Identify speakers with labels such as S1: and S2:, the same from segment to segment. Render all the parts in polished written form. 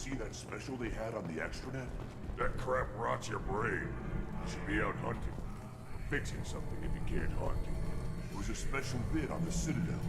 S1: see that special they had on the extranet?
S2: That crap rots your brain. You should be out hunting. Or fixing something if you can't hunt.
S1: It was a special bid on the Citadel.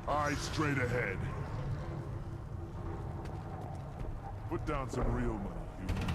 S1: Eyes straight ahead. Put down some real money, human.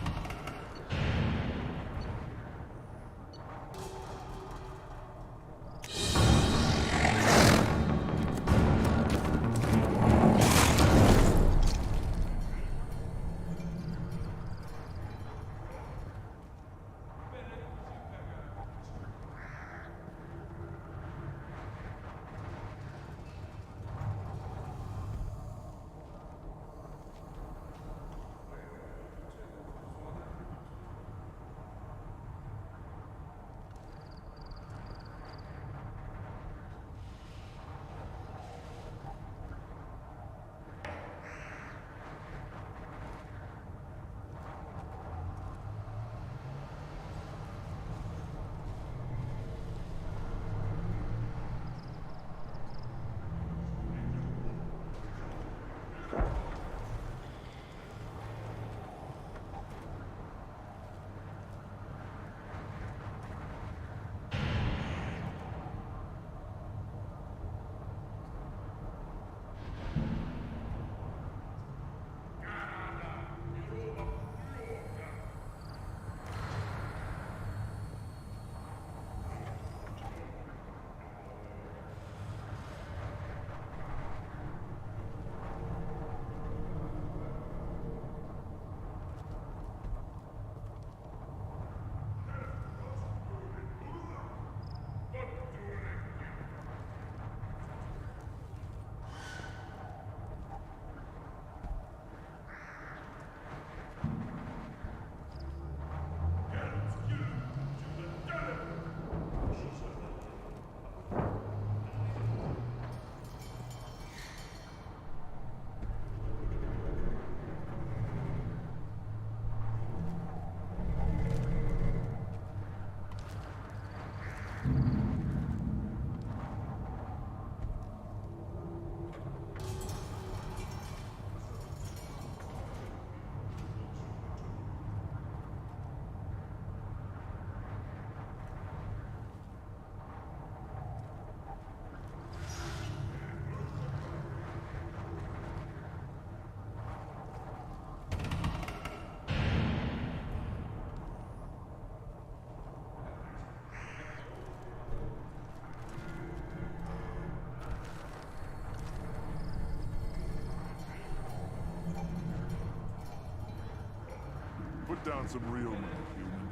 S1: down some real money, human.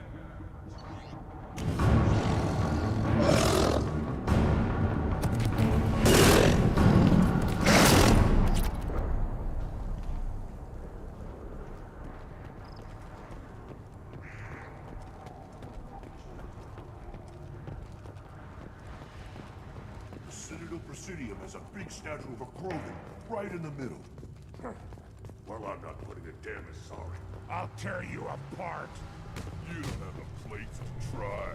S1: The Citadel Presidium has a big statue of a Krogan right in the middle.
S2: Well, I'm not putting a damn as sorry.
S1: I'll tear you apart. You don't have the plates to try.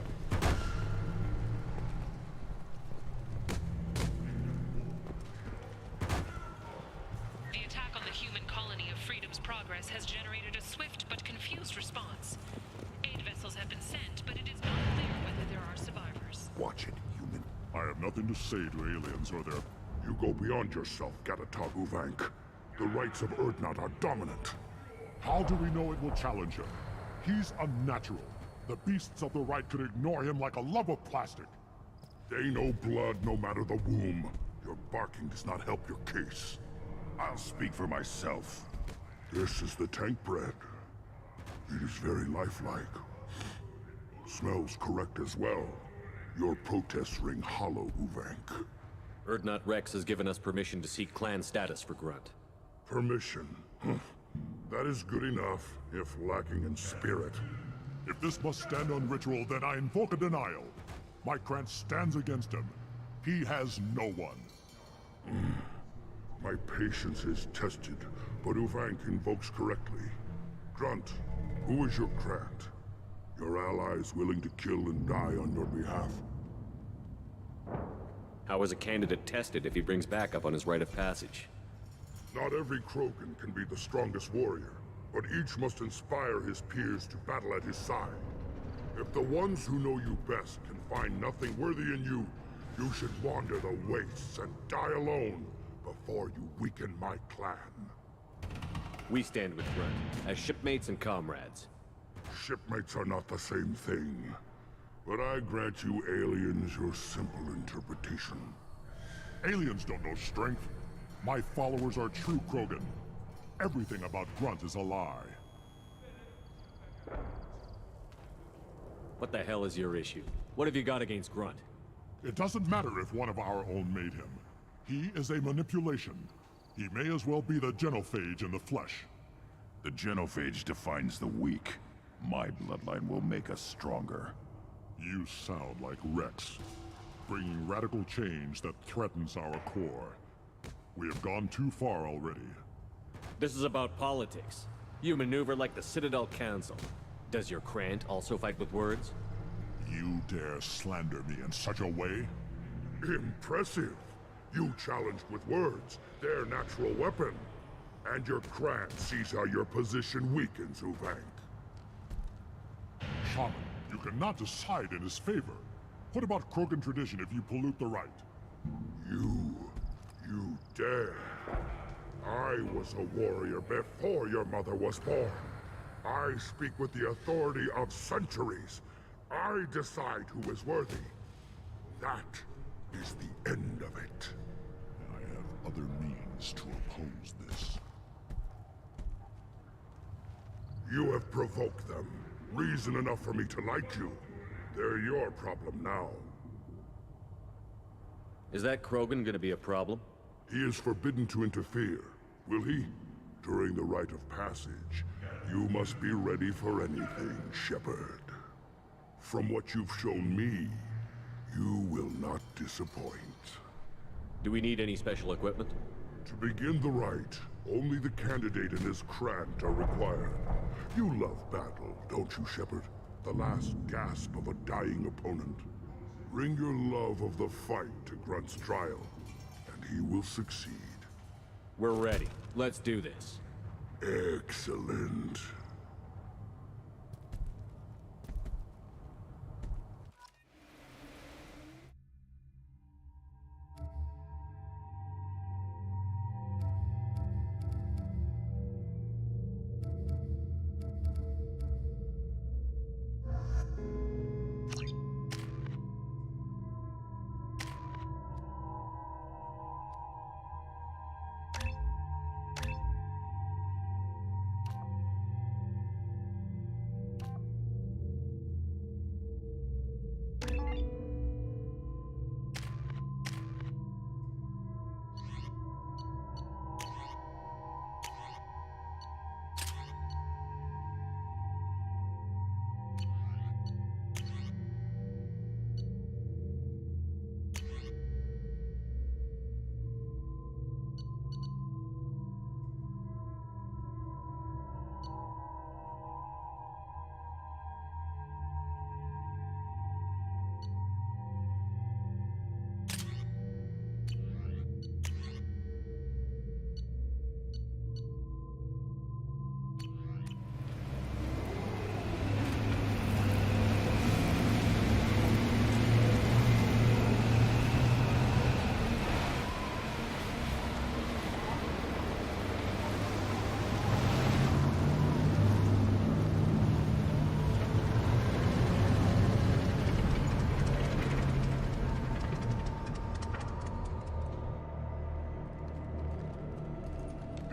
S3: The attack on the human colony of Freedom's Progress has generated a swift but confused response. Aid vessels have been sent, but it is not clear whether there are survivors.
S2: Watch it, human.
S1: I have nothing to say to aliens or their...
S2: You go beyond yourself, Gatatog Uvank. The rights of Urdnot are dominant.
S1: How do we know it will challenge him? He's unnatural. The beasts of the right could ignore him like a lump of plastic.
S2: They know blood no matter the womb. Your barking does not help your case. I'll speak for myself. This is the tank bread. It is very lifelike. Smells correct as well. Your protests ring hollow, Uvank.
S4: Urdnot Rex has given us permission to seek clan status for Grunt.
S2: Permission. That is good enough, if lacking in spirit.
S1: If this must stand on ritual, then I invoke a denial. My Krant stands against him. He has no one.
S2: My patience is tested, but Uvank invokes correctly. Grunt, who is your Krant? Your allies willing to kill and die on your behalf?
S4: How is a candidate tested if he brings backup on his rite of passage?
S2: Not every Krogan can be the strongest warrior, but each must inspire his peers to battle at his side. If the ones who know you best can find nothing worthy in you, you should wander the wastes and die alone before you weaken my clan.
S4: We stand with Grunt, as shipmates and comrades.
S2: Shipmates are not the same thing, but I grant you aliens your simple interpretation.
S1: Aliens don't know strength. My followers are true Krogan. Everything about Grunt is a lie.
S4: What the hell is your issue? What have you got against Grunt?
S1: It doesn't matter if one of our own made him. He is a manipulation. He may as well be the genophage in the flesh.
S5: The genophage defines the weak. My bloodline will make us stronger.
S1: You sound like Rex, bringing radical change that threatens our core. We have gone too far already.
S4: This is about politics. You maneuver like the Citadel Council. Does your Krant also fight with words?
S1: You dare slander me in such a way?
S2: Impressive! You challenged with words, their natural weapon. And your Krant sees how your position weakens, Uvank.
S1: Shaman, you cannot decide in his favor. What about Krogan tradition if you pollute the rite?
S2: You dare. I was a warrior before your mother was born. I speak with the authority of centuries. I decide who is worthy. That is the end of it.
S1: I have other means to oppose this.
S2: You have provoked them. Reason enough for me to like you. They're your problem now.
S4: Is that Krogan gonna be a problem?
S2: He is forbidden to interfere, will he? During the rite of passage, you must be ready for anything, Shepard. From what you've shown me, you will not disappoint.
S4: Do we need any special equipment?
S2: To begin the rite, only the candidate and his Krant are required. You love battle, don't you, Shepard? The last gasp of a dying opponent. Bring your love of the fight to Grunt's trial, and he will succeed.
S4: We're ready. Let's do this.
S2: Excellent.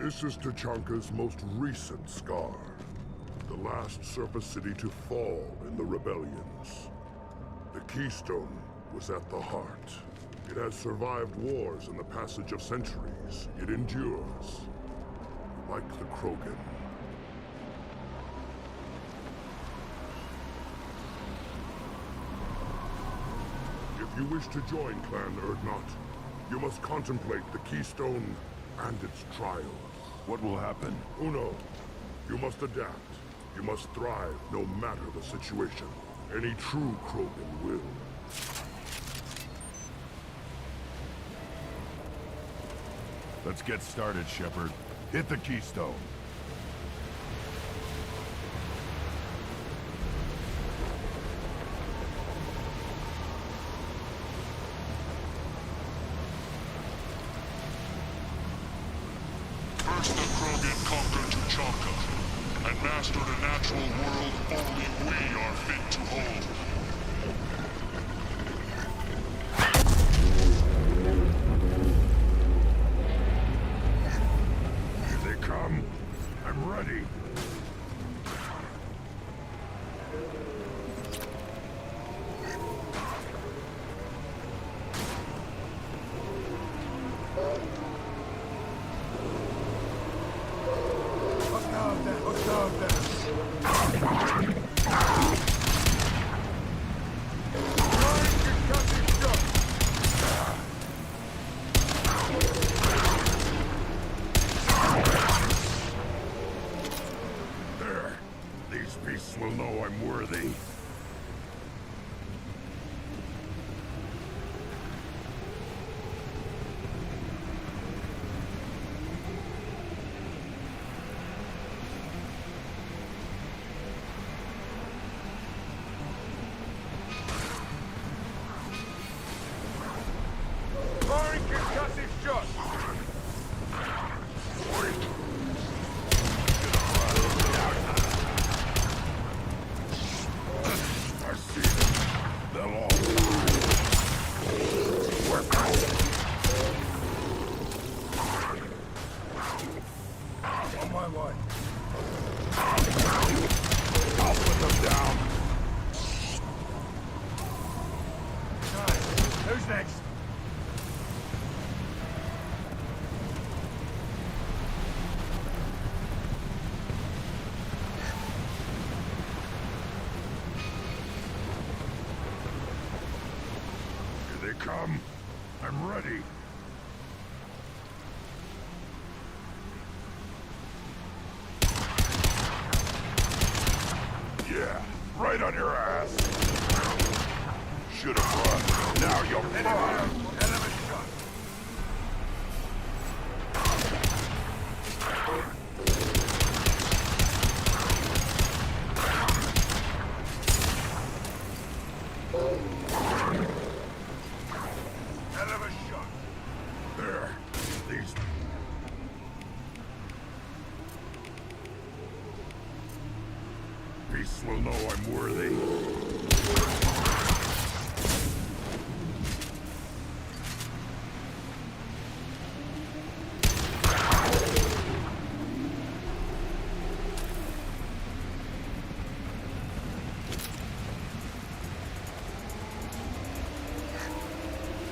S2: This is Tachanka's most recent scar. The last surface city to fall in the rebellions. The Keystone was at the heart. It has survived wars and the passage of centuries. It endures. Like the Krogan. If you wish to join Clan Urdnot, you must contemplate the Keystone and its trials.
S5: What will happen?
S2: Uno, you must adapt. You must thrive no matter the situation. Any true Krogan will.
S5: Let's get started, Shepard. Hit the Keystone.
S1: First the Krogan conquered Tachanka, and mastered a natural world only we are fit to hold.
S2: Here they come. I'm ready. There. These beasts will know I'm worthy. I see them. They'll all die. We're on my way. I'll put them down. Who's next? Here they come. I'm ready. Yeah, right on your ass. Should have run. Now you're fine. Enemy shot. Enemy shot. There. These. Beasts will know I'm worthy.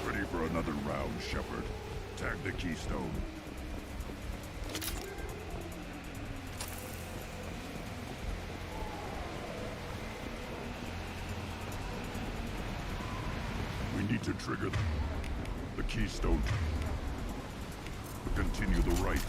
S2: Ready for another round, Shepard. Tag the Keystone. We need to trigger the Keystone. Continue the right.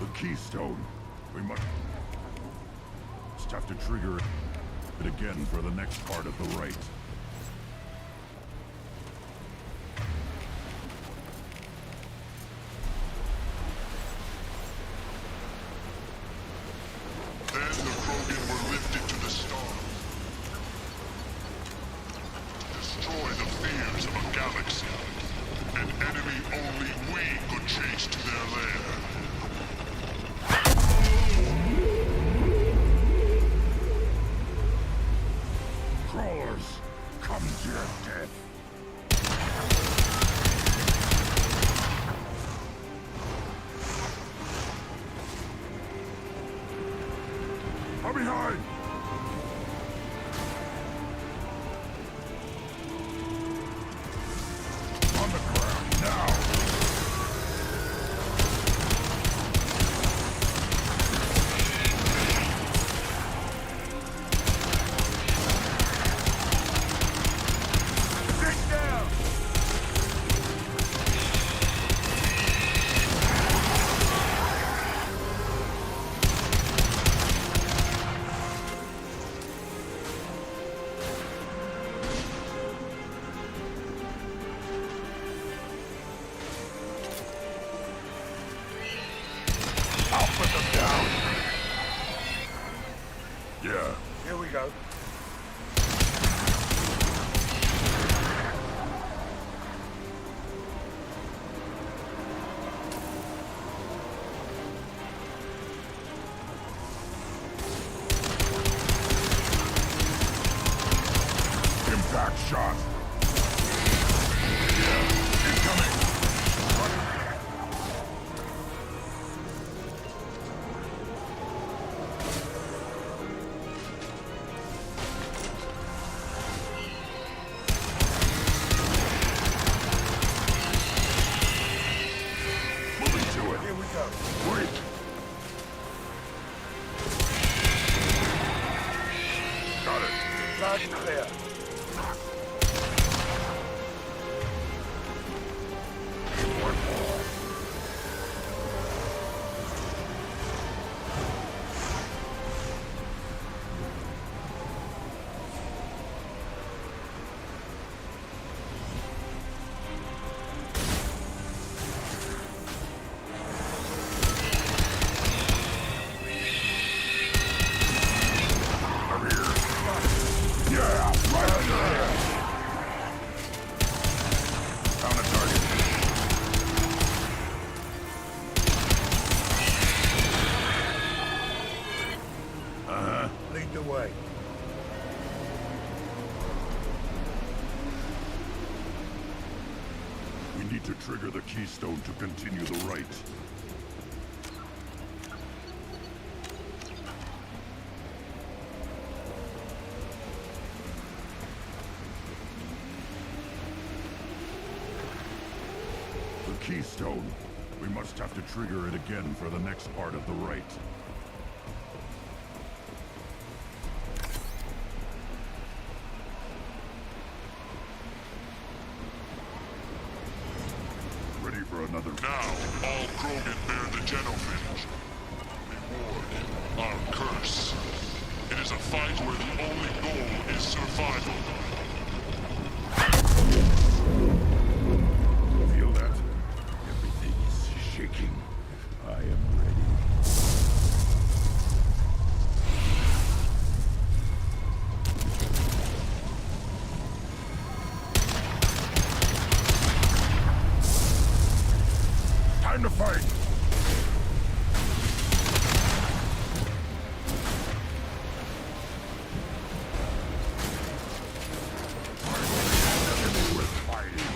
S2: The Keystone. We must have to trigger it again for the next part of the right.
S1: Then the Krogan were lifted to the stars. Destroy the fears of a galaxy.
S2: mine! On the ground, now! Sit down! I'll put them down. Yeah. Here we go. Impact shot. Yeah. Incoming. Moving to it. Here we go. Wait. Got it. Loud and clear. One more. I'm here. Yeah, right there. Found a target. Lead the way. We need to trigger the keystone to continue the right. The keystone. We must have to trigger it again for the next part of the right. Ready for another.
S1: Now, all Krogan bear the genophage. Reward our curse. It is a fight where the only goal is survival.
S2: Feel that? Everything is shaking. I am ready. Time to fight! With fighting.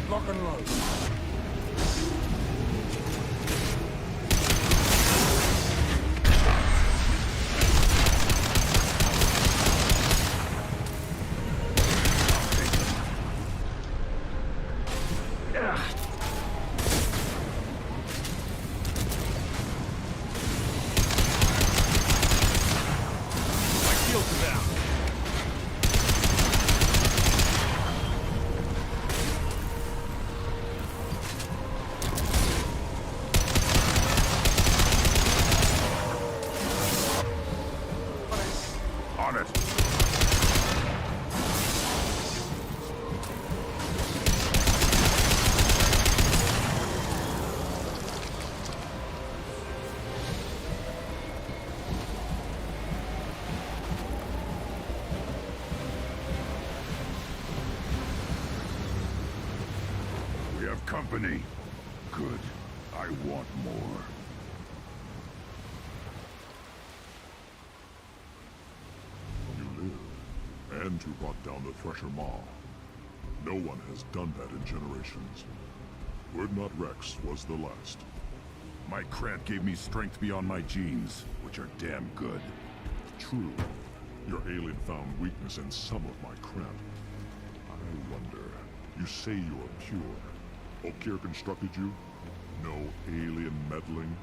S2: Lock and load.
S6: My shields are down.
S5: On it. We have company. Good. I want more.
S2: You live, and you brought down the Thresher Maw. No one has done that in generations. Urdnot Rex was the last.
S5: My Krant gave me strength beyond my genes, which are damn good.
S2: True, your alien found weakness in some of my Krant. I wonder, you say you are pure. Okeer constructed you? No alien meddling?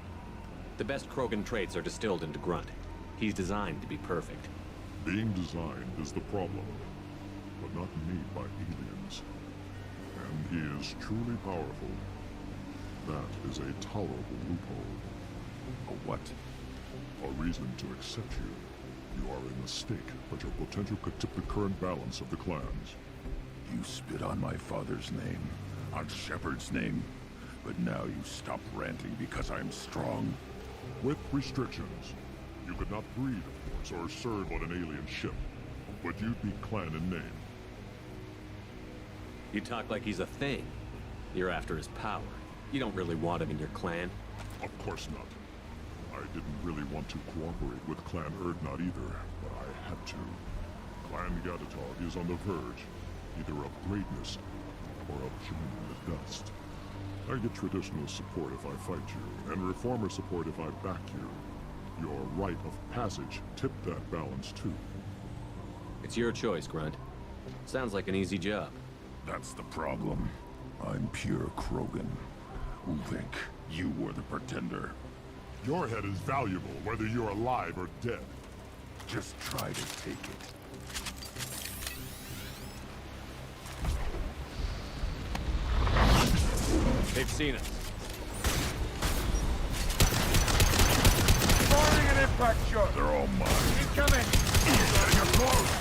S4: The best Krogan traits are distilled into Grunt. He's designed to be perfect.
S2: Being designed is the problem, but not made by aliens. And he is truly powerful. That is a tolerable loophole.
S5: A what?
S2: A reason to accept you. You are a mistake, but your potential could tip the current balance of the clans.
S5: You spit on my father's name, on Shepard's name, but now you stop ranting because I'm strong.
S2: With restrictions. You could not breed, of course, or serve on an alien ship, but you'd be clan in name.
S4: You talk like he's a thing. You're after his power. You don't really want him in your clan.
S2: Of course not. I didn't really want to cooperate with Clan Urdnot either, but I had to. Clan Gatatog is on the verge, either of greatness or of joining the dust. I get traditional support if I fight you, and reformer support if I back you. Your rite of passage tipped that balance too.
S4: It's your choice, Grunt. Sounds like an easy job.
S5: That's the problem. I'm pure Krogan. Ulvik, you were the pretender.
S2: Your head is valuable, whether you're alive or dead.
S5: Just try to take it.
S4: They've seen us.
S6: Firing an impact shot.
S5: They're all mine.
S6: Incoming.
S5: Getting up close!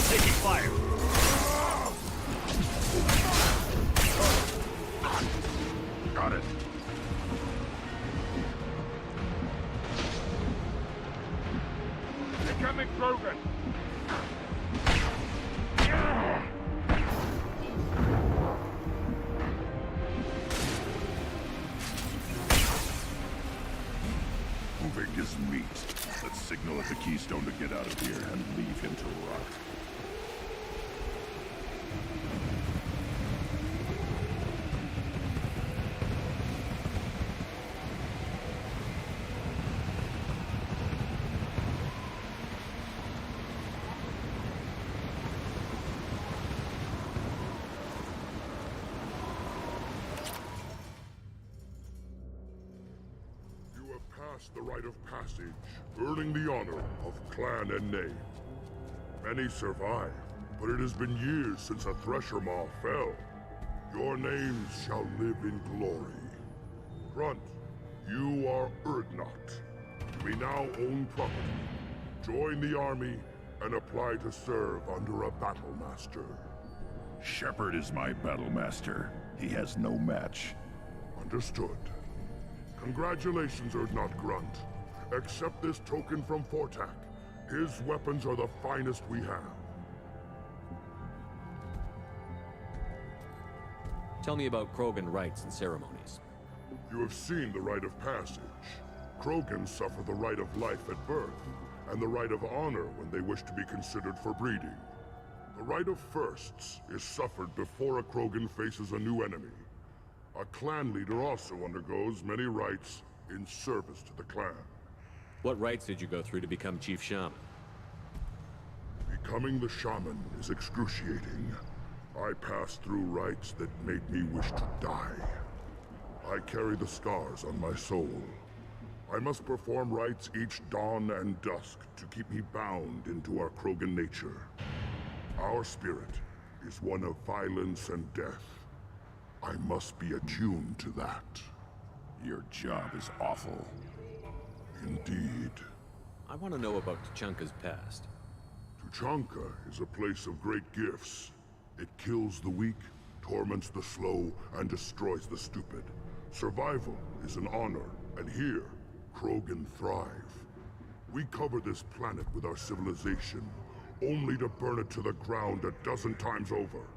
S6: Taking fire.
S5: Got it.
S6: Incoming Krogan.
S5: Ulvik is meat. Let's signal at the Keystone to get out of here and leave him to rot.
S2: You have passed the rite of passage, earning the honor of clan and name. Many survive, but it has been years since a Thresher Maw fell. Your names shall live in glory. Grunt, you are Urdnot. We now own property. Join the army and apply to serve under a battle master.
S5: Shepard is my battle master. He has no match.
S2: Understood. Congratulations, Urdnot Grunt. Accept this token from Fortak. His weapons are the finest we have.
S4: Tell me about Krogan rites and ceremonies.
S2: You have seen the rite of passage. Krogan suffer the rite of life at birth, and the rite of honor when they wish to be considered for breeding. The rite of firsts is suffered before a Krogan faces a new enemy. A clan leader also undergoes many rites in service to the clan.
S4: What rites did you go through to become Chief Shaman?
S2: Becoming the shaman is excruciating. I passed through rites that made me wish to die. I carry the scars on my soul. I must perform rites each dawn and dusk to keep me bound into our Krogan nature. Our spirit is one of violence and death. I must be attuned to that.
S5: Your job is awful.
S2: Indeed.
S4: I want to know about Tuchanka's past.
S2: Tuchanka is a place of great gifts. It kills the weak, torments the slow, and destroys the stupid. Survival is an honor, and here, Krogan thrive. We cover this planet with our civilization, only to burn it to the ground a dozen times over.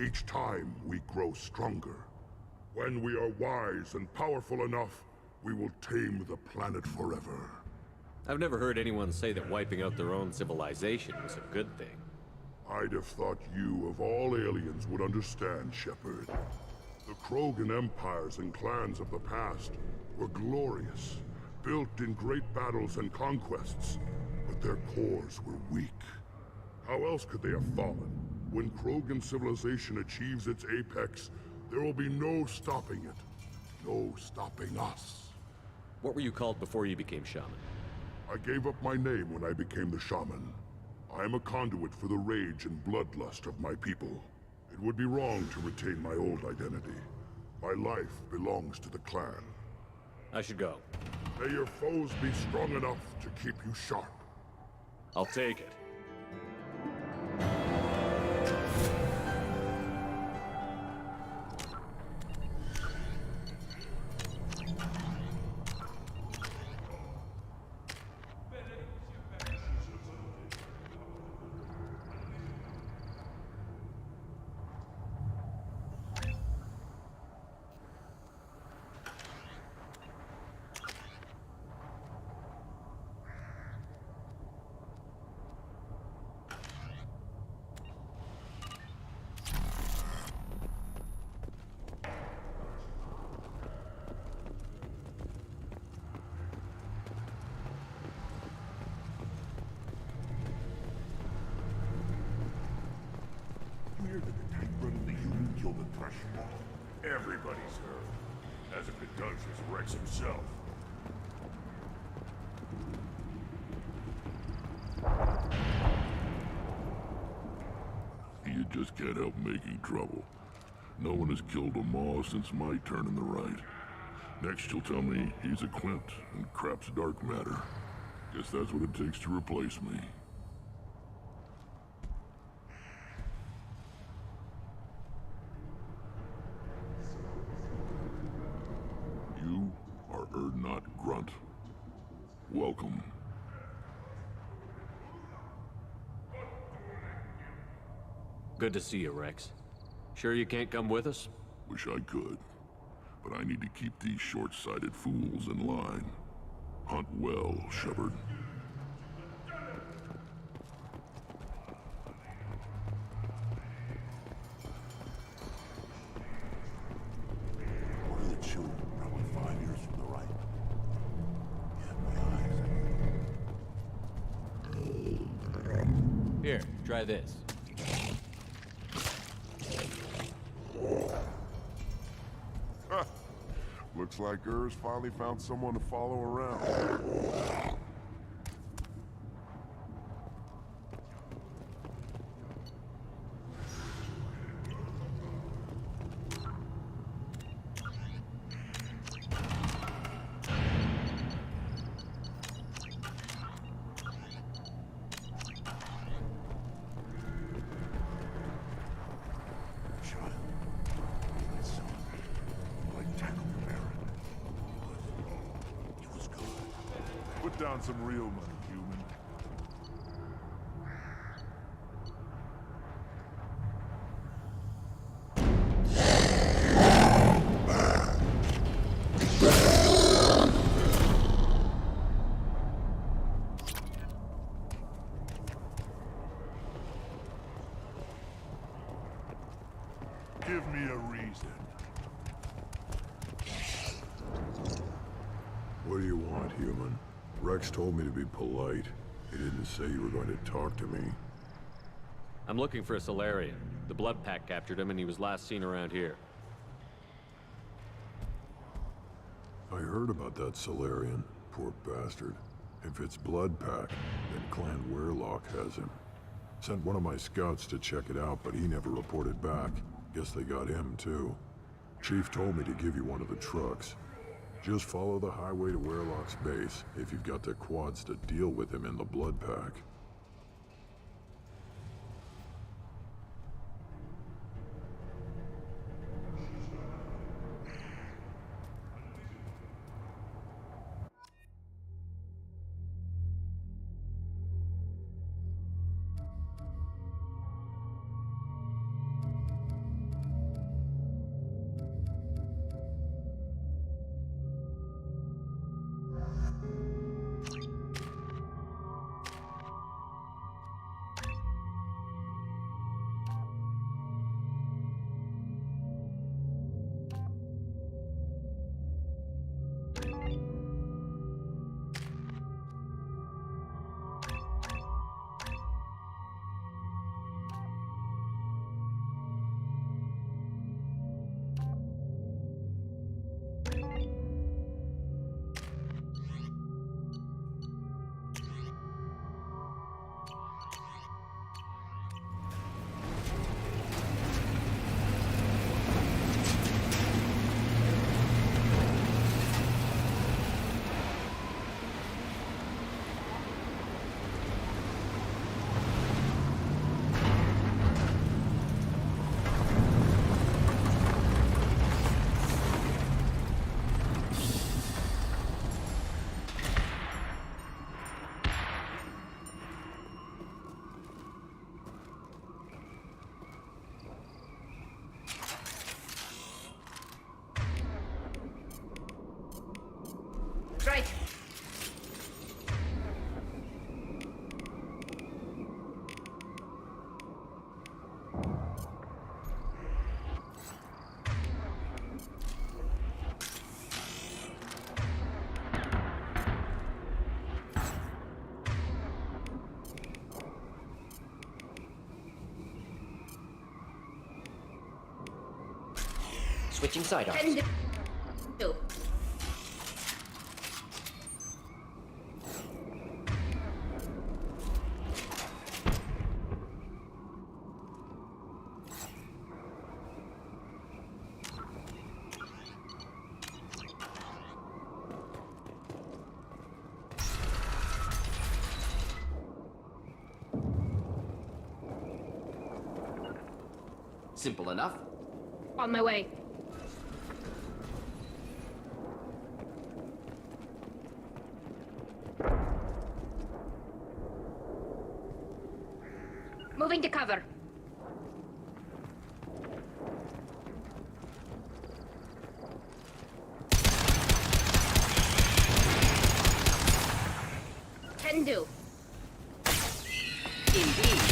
S2: Each time, we grow stronger. When we are wise and powerful enough, we will tame the planet forever.
S4: I've never heard anyone say that wiping out their own civilization was a good thing.
S2: I'd have thought you, of all aliens, would understand, Shepard. The Krogan empires and clans of the past were glorious, built in great battles and conquests, but their cores were weak. How else could they have fallen? When Krogan civilization achieves its apex, there will be no stopping it. No stopping us.
S4: What were you called before you became Shaman?
S2: I gave up my name when I became the shaman. I am a conduit for the rage and bloodlust of my people. It would be wrong to retain my old identity. My life belongs to the clan.
S4: I should go.
S2: May your foes be strong enough to keep you sharp.
S4: I'll take it.
S2: Hear that the tank running the human killed the Threshold?
S6: Everybody's heard. As if it does this Rex himself.
S5: You just can't help making trouble. No one has killed a Maw since my turn in the right. Next you'll tell me he's a Clint and crap's dark matter. Guess that's what it takes to replace me. You are Erdnot Grunt. Welcome.
S4: Good to see you, Rex. Sure you can't come with us?
S5: Wish I could, but I need to keep these short-sighted fools in line. Hunt well, Shepard.
S2: What are the children? Probably 5 years from the right. Yeah, my eyes.
S4: Here, try this.
S7: Looks like Urs finally found someone to follow around.
S2: Child, my son, like tackle the Baron. He was good.
S7: Put down some real money, human.
S2: What do you want, human? Rex told me to be polite. He didn't say you were going to talk to me.
S4: I'm looking for a Solarian. The Blood Pack captured him and he was last seen around here.
S2: I heard about that Solarian. Poor bastard. If it's Blood Pack, then Clan Werelock has him. Sent one of my scouts to check it out, but he never reported back. Guess they got him, too. Chief told me to give you one of the trucks. Just follow the highway to Werelock's base, if you've got the quads to deal with him in the Blood Pack.
S8: Right.
S9: Switching sidearms.
S8: Heading to...
S9: Simple enough.
S8: On my way. Moving to cover. Can do.
S9: Indeed.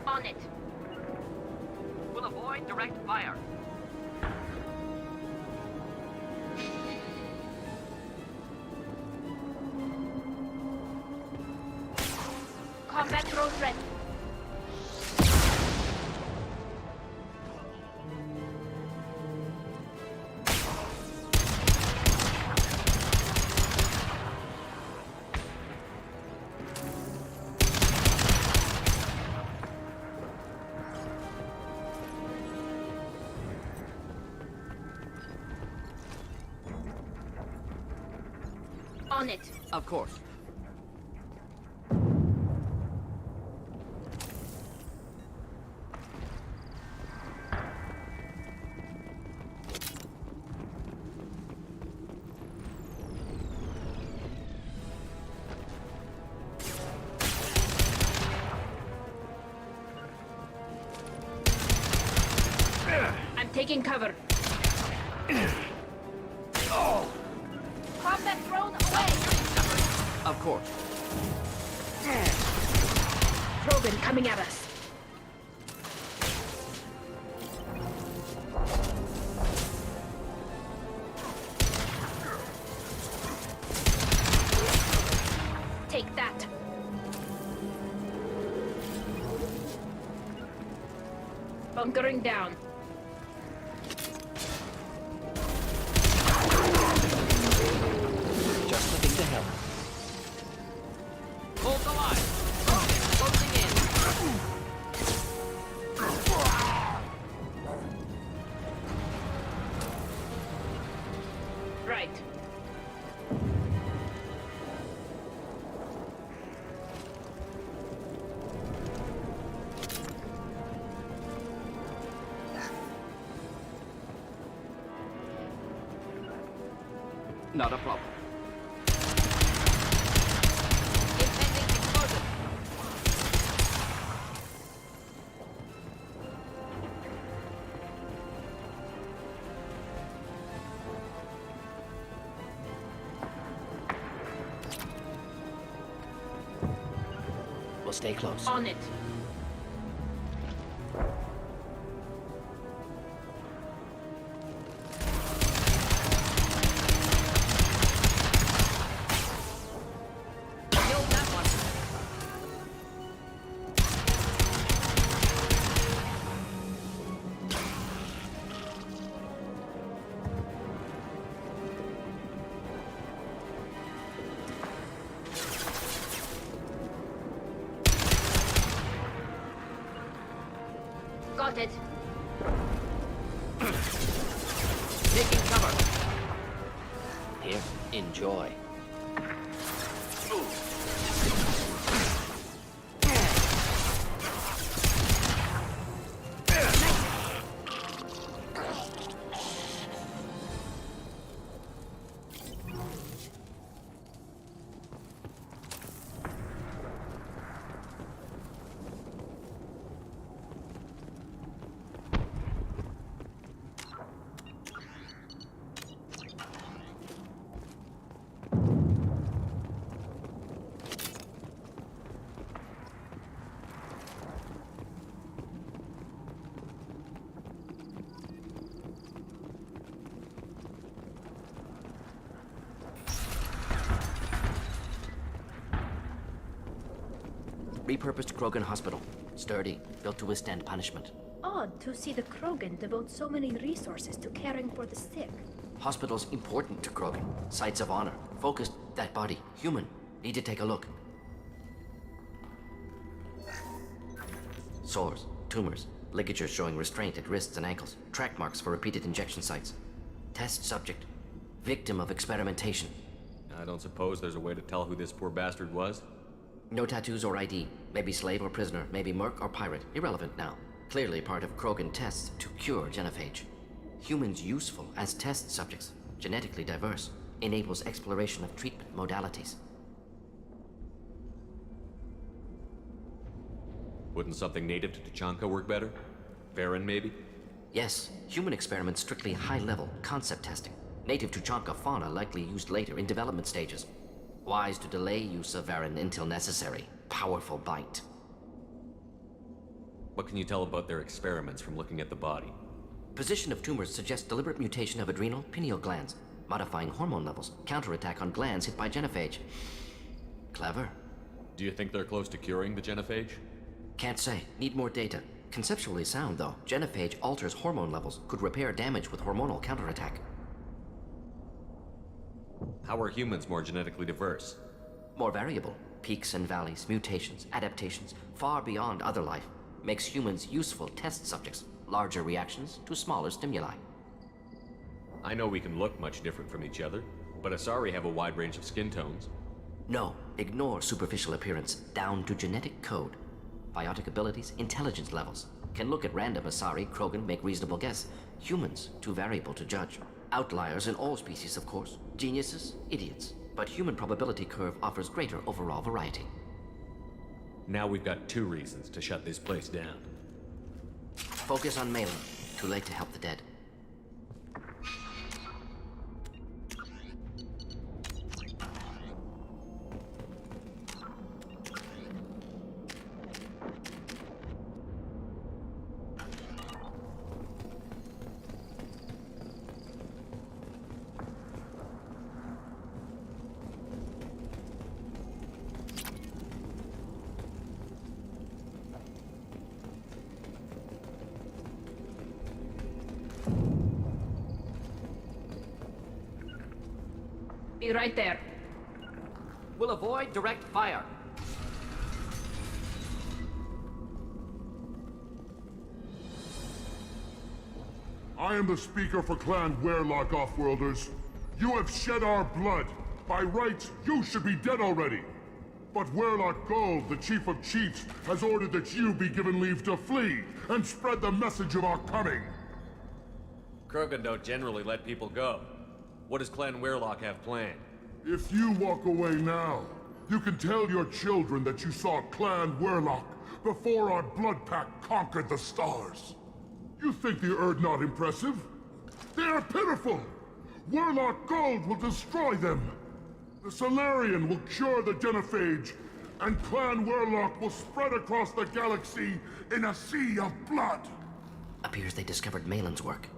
S8: On it.
S9: We'll avoid direct fire.
S8: Combat drone ready. On it.
S9: Of course.
S8: Taking cover. Combat drone away!
S9: Of course.
S8: Krogan coming at us. Take that. Bunkering down.
S9: Just looking to help. Hold the line. Closing in.
S8: Right.
S9: Not a problem. Impending explosion. We'll stay close.
S8: On it.
S9: Killed that one.
S8: Got it.
S9: Taking cover. Here, enjoy. Repurposed Krogan hospital. Sturdy, built to withstand punishment.
S8: Odd to see the Krogan devote so many resources to caring for the sick.
S9: Hospital's important to Krogan. Sites of honor. Focused. That body. Human. Need to take a look. Sores. Tumors. Ligatures showing restraint at wrists and ankles. Track marks for repeated injection sites. Test subject. Victim of experimentation.
S4: I don't suppose there's a way to tell who this poor bastard was?
S9: No tattoos or ID. Maybe slave or prisoner. Maybe merc or pirate. Irrelevant now. Clearly part of Krogan tests to cure genophage. Humans useful as test subjects. Genetically diverse. Enables exploration of treatment modalities.
S4: Wouldn't something native to Tachanka work better? Varen, maybe?
S9: Yes, human experiments strictly high-level concept testing. Native Tuchanka fauna likely used later in development stages. Wise to delay use of Varen until necessary. Powerful bite.
S4: What can you tell about their experiments from looking at the body?
S9: Position of tumors suggests deliberate mutation of adrenal, pineal glands, modifying hormone levels, counterattack on glands hit by genophage. Clever.
S4: Do you think they're close to curing the genophage?
S9: Can't say. Need more data. Conceptually sound, though. Genophage alters hormone levels, could repair damage with hormonal counterattack.
S4: How are humans more genetically diverse?
S9: More variable. Peaks and valleys, mutations, adaptations, far beyond other life. Makes humans useful test subjects. Larger reactions to smaller stimuli.
S4: I know we can look much different from each other, but Asari have a wide range of skin tones.
S9: No, ignore superficial appearance, down to genetic code. Biotic abilities, intelligence levels. Can look at random Asari, Krogan, make reasonable guess. Humans, too variable to judge. Outliers in all species, of course. Geniuses, idiots. But human probability curve offers greater overall variety.
S4: Now we've got 2 reasons to shut this place down.
S9: Focus on mailing. Too late to help the dead.
S8: Be right there.
S9: We'll avoid direct fire.
S2: I am the speaker for Clan Werlock, Offworlders. You have shed our blood. By rights, you should be dead already. But Werlock Gold, the Chief of Chiefs, has ordered that you be given leave to flee and spread the message of our coming.
S4: Krogan don't generally let people go. What does Clan Werlock have planned?
S2: If you walk away now, you can tell your children that you saw Clan Werlock before our blood pact conquered the stars. You think the Erd not impressive? They are pitiful! Werlock Gold will destroy them! The Solarian will cure the genophage, and Clan Werlock will spread across the galaxy in a sea of blood!
S9: Appears they discovered Malin's work.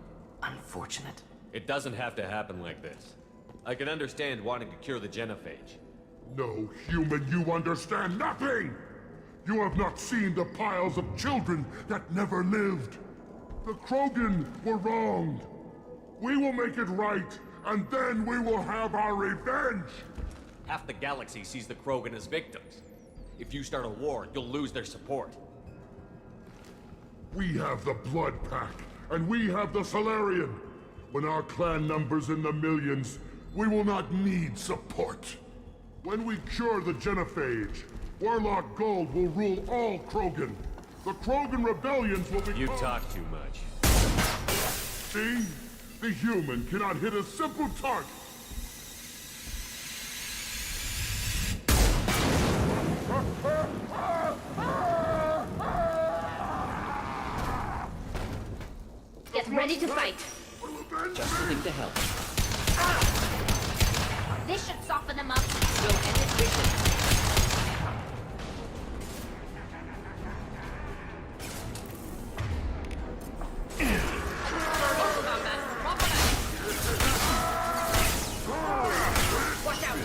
S9: Unfortunate.
S4: It doesn't have to happen like this. I can understand wanting to cure the genophage.
S2: No, human, you understand nothing! You have not seen the piles of children that never lived. The Krogan were wronged. We will make it right, and then we will have our revenge!
S4: Half the galaxy sees the Krogan as victims. If you start a war, you'll lose their support.
S2: We have the Blood Pack, and we have the Solarian. When our clan numbers in the millions, we will not need support. When we cure the genophage, Werlock Gold will rule all Krogan. The Krogan rebellions will be—
S4: You talk too much.
S2: See? The human cannot hit a simple target.
S8: Get ready to fight.
S9: Just think to help.
S8: This should soften them up.
S9: We'll end it quickly.
S8: Watch out.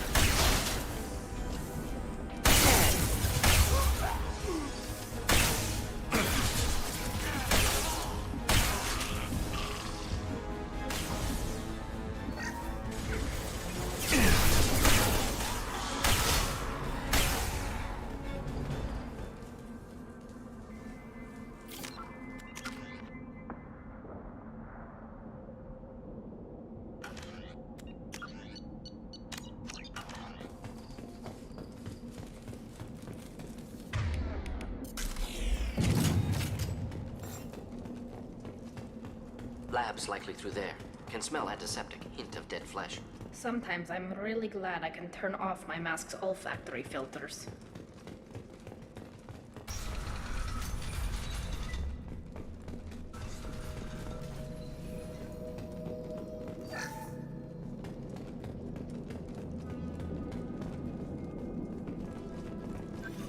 S9: Lab's likely through there. Can smell antiseptic, hint of dead flesh.
S8: Sometimes I'm really glad I can turn off my mask's olfactory filters.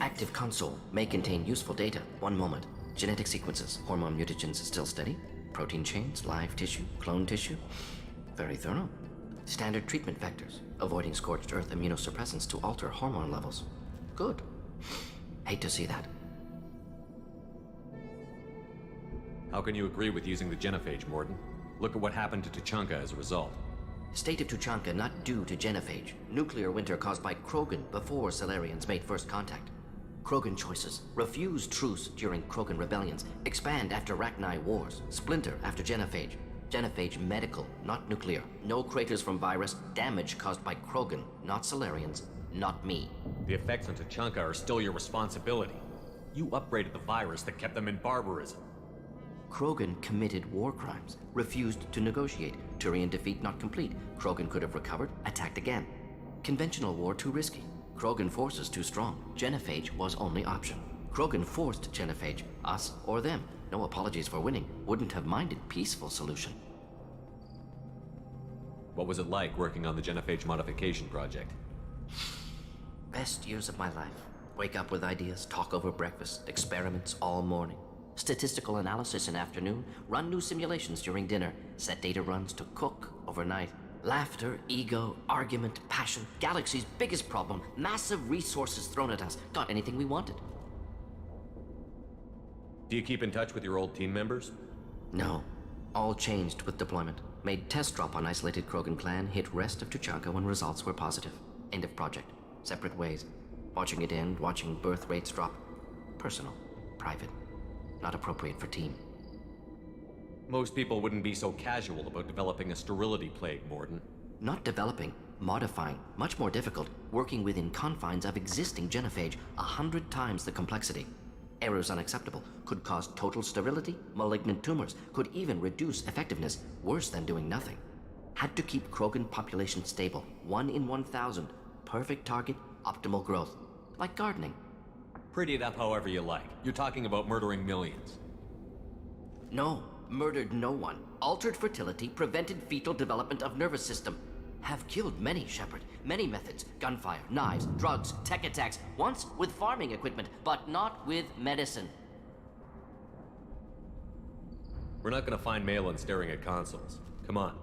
S9: Active console may contain useful data. One moment. Genetic sequences, hormone mutagens still steady. Protein chains, live tissue, clone tissue. Very thorough. Standard treatment vectors, avoiding scorched earth immunosuppressants to alter hormone levels. Good. Hate to see that.
S4: How can you agree with using the genophage, Morden? Look at what happened to Tuchanka as a result.
S9: State of Tuchanka not due to genophage. Nuclear winter caused by Krogan before Solarians made first contact. Krogan choices. Refuse truce during Krogan rebellions. Expand after Rachni wars. Splinter after genophage. Genophage medical, not nuclear. No craters from virus. Damage caused by Krogan, not Solarians, not me.
S4: The effects on Tuchanka are still your responsibility. You upgraded the virus that kept them in barbarism.
S9: Krogan committed war crimes. Refused to negotiate. Turian defeat not complete. Krogan could have recovered, attacked again. Conventional war too risky. Krogan forces too strong. Genophage was only option. Krogan forced genophage, us or them. No apologies for winning. Wouldn't have minded peaceful solution.
S4: What was it like working on the genophage modification project?
S9: Best years of my life. Wake up with ideas, talk over breakfast, experiments all morning. Statistical analysis in afternoon, run new simulations during dinner, set data runs to cook overnight. Laughter, ego, argument, passion, galaxy's biggest problem, massive resources thrown at us. Got anything we wanted.
S4: Do you keep in touch with your old team members?
S9: No. All changed with deployment. Made test drop on isolated Krogan clan, hit rest of Tuchanka when results were positive. End of project. Separate ways. Watching it end, watching birth rates drop. Personal. Private. Not appropriate for team.
S4: Most people wouldn't be so casual about developing a sterility plague, Morden.
S9: Not developing, modifying, much more difficult, working within confines of existing genophage, 100 times the complexity. Errors unacceptable, could cause total sterility, malignant tumors, could even reduce effectiveness, worse than doing nothing. Had to keep Krogan population stable, 1 in 1,000, perfect target, optimal growth. Like gardening.
S4: Pretty it up however you like. You're talking about murdering millions.
S9: No, murdered no one. Altered fertility, prevented fetal development of nervous system. Have killed many, Shepard. Many methods. Gunfire, knives, drugs, tech attacks. Once with farming equipment, but not with medicine.
S4: We're not gonna find Malin staring at consoles. Come on.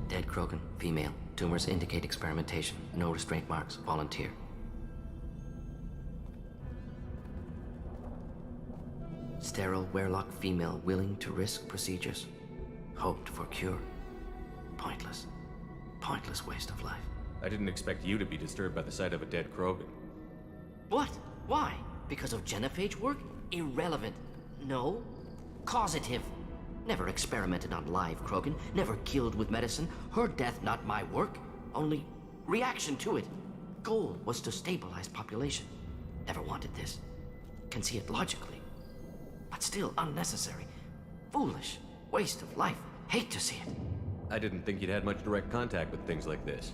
S9: Dead Krogan, female. Tumors indicate experimentation. No restraint marks. Volunteer. Sterile Werelock female willing to risk procedures. Hoped for cure. Pointless. Pointless waste of life.
S4: I didn't expect you to be disturbed by the sight of a dead Krogan.
S9: What? Why? Because of genophage work? Irrelevant. No. Causative. Never experimented on live Krogan, never killed with medicine. Her death not my work, only reaction to it. Goal was to stabilize population. Never wanted this. Can see it logically. But still unnecessary. Foolish. Waste of life. Hate to see it.
S4: I didn't think you'd had much direct contact with things like this.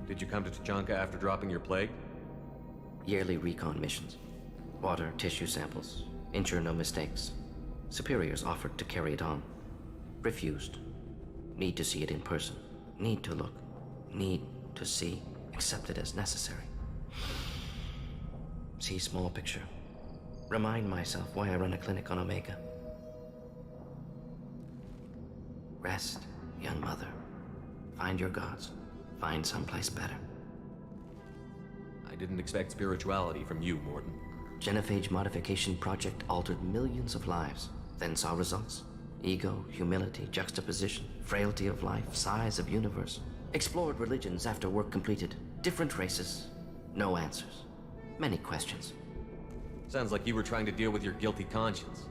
S4: Did you come to Tuchanka after dropping your plague?
S9: Yearly recon missions. Water, tissue samples. Ensure no mistakes. Superiors offered to carry it on. Refused. Need to see it in person. Need to look. Need to see. Accept it as necessary. See small picture. Remind myself why I run a clinic on Omega. Rest, young mother. Find your gods. Find someplace better.
S4: I didn't expect spirituality from you, Morden.
S9: Genophage modification project altered millions of lives. Then saw results. Ego, humility, juxtaposition, frailty of life, size of universe. Explored religions after work completed. Different races. No answers. Many questions.
S4: Sounds like you were trying to deal with your guilty conscience.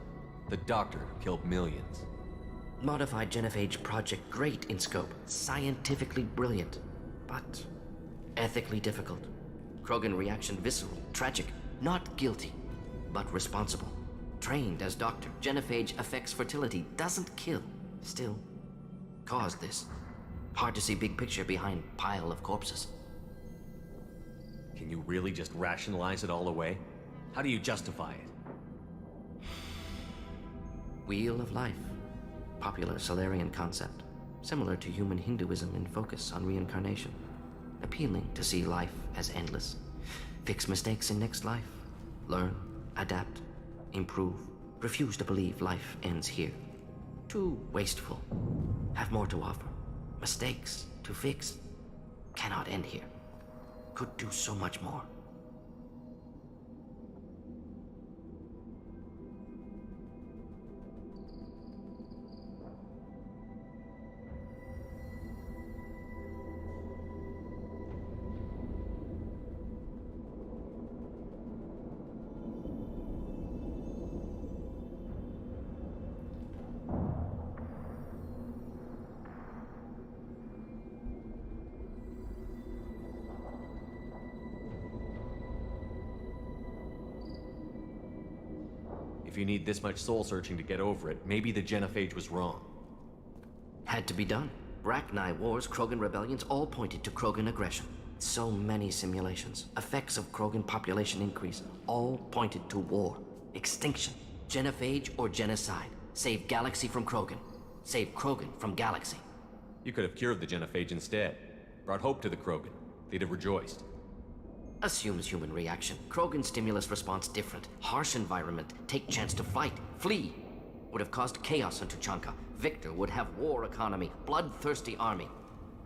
S4: The doctor who killed millions.
S9: Modified genophage project great in scope. Scientifically brilliant. But ethically difficult. Krogan reaction visceral, tragic. Not guilty, but responsible. Trained as doctor, genophage affects fertility, doesn't kill. Still, caused this. Hard to see big picture behind pile of corpses.
S4: Can you really just rationalize it all away? How do you justify it?
S9: Wheel of life. Popular Solarian concept. Similar to human Hinduism in focus on reincarnation. Appealing to see life as endless. Fix mistakes in next life. Learn, adapt, improve. Refuse to believe life ends here. Too wasteful. Have more to offer. Mistakes to fix. Cannot end here. Could do so much more.
S4: If you need this much soul searching to get over it, maybe the genophage was wrong.
S9: Had to be done. Rachni wars, Krogan rebellions, all pointed to Krogan aggression. So many simulations. Effects of Krogan population increase, all pointed to war. Extinction. Genophage or genocide. Save galaxy from Krogan. Save Krogan from galaxy.
S4: You could have cured the genophage instead. Brought hope to the Krogan. They'd have rejoiced.
S9: Assumes human reaction. Krogan stimulus response different. Harsh environment. Take chance to fight. Flee. would have caused chaos in Tuchanka. Victor would have war economy, bloodthirsty army.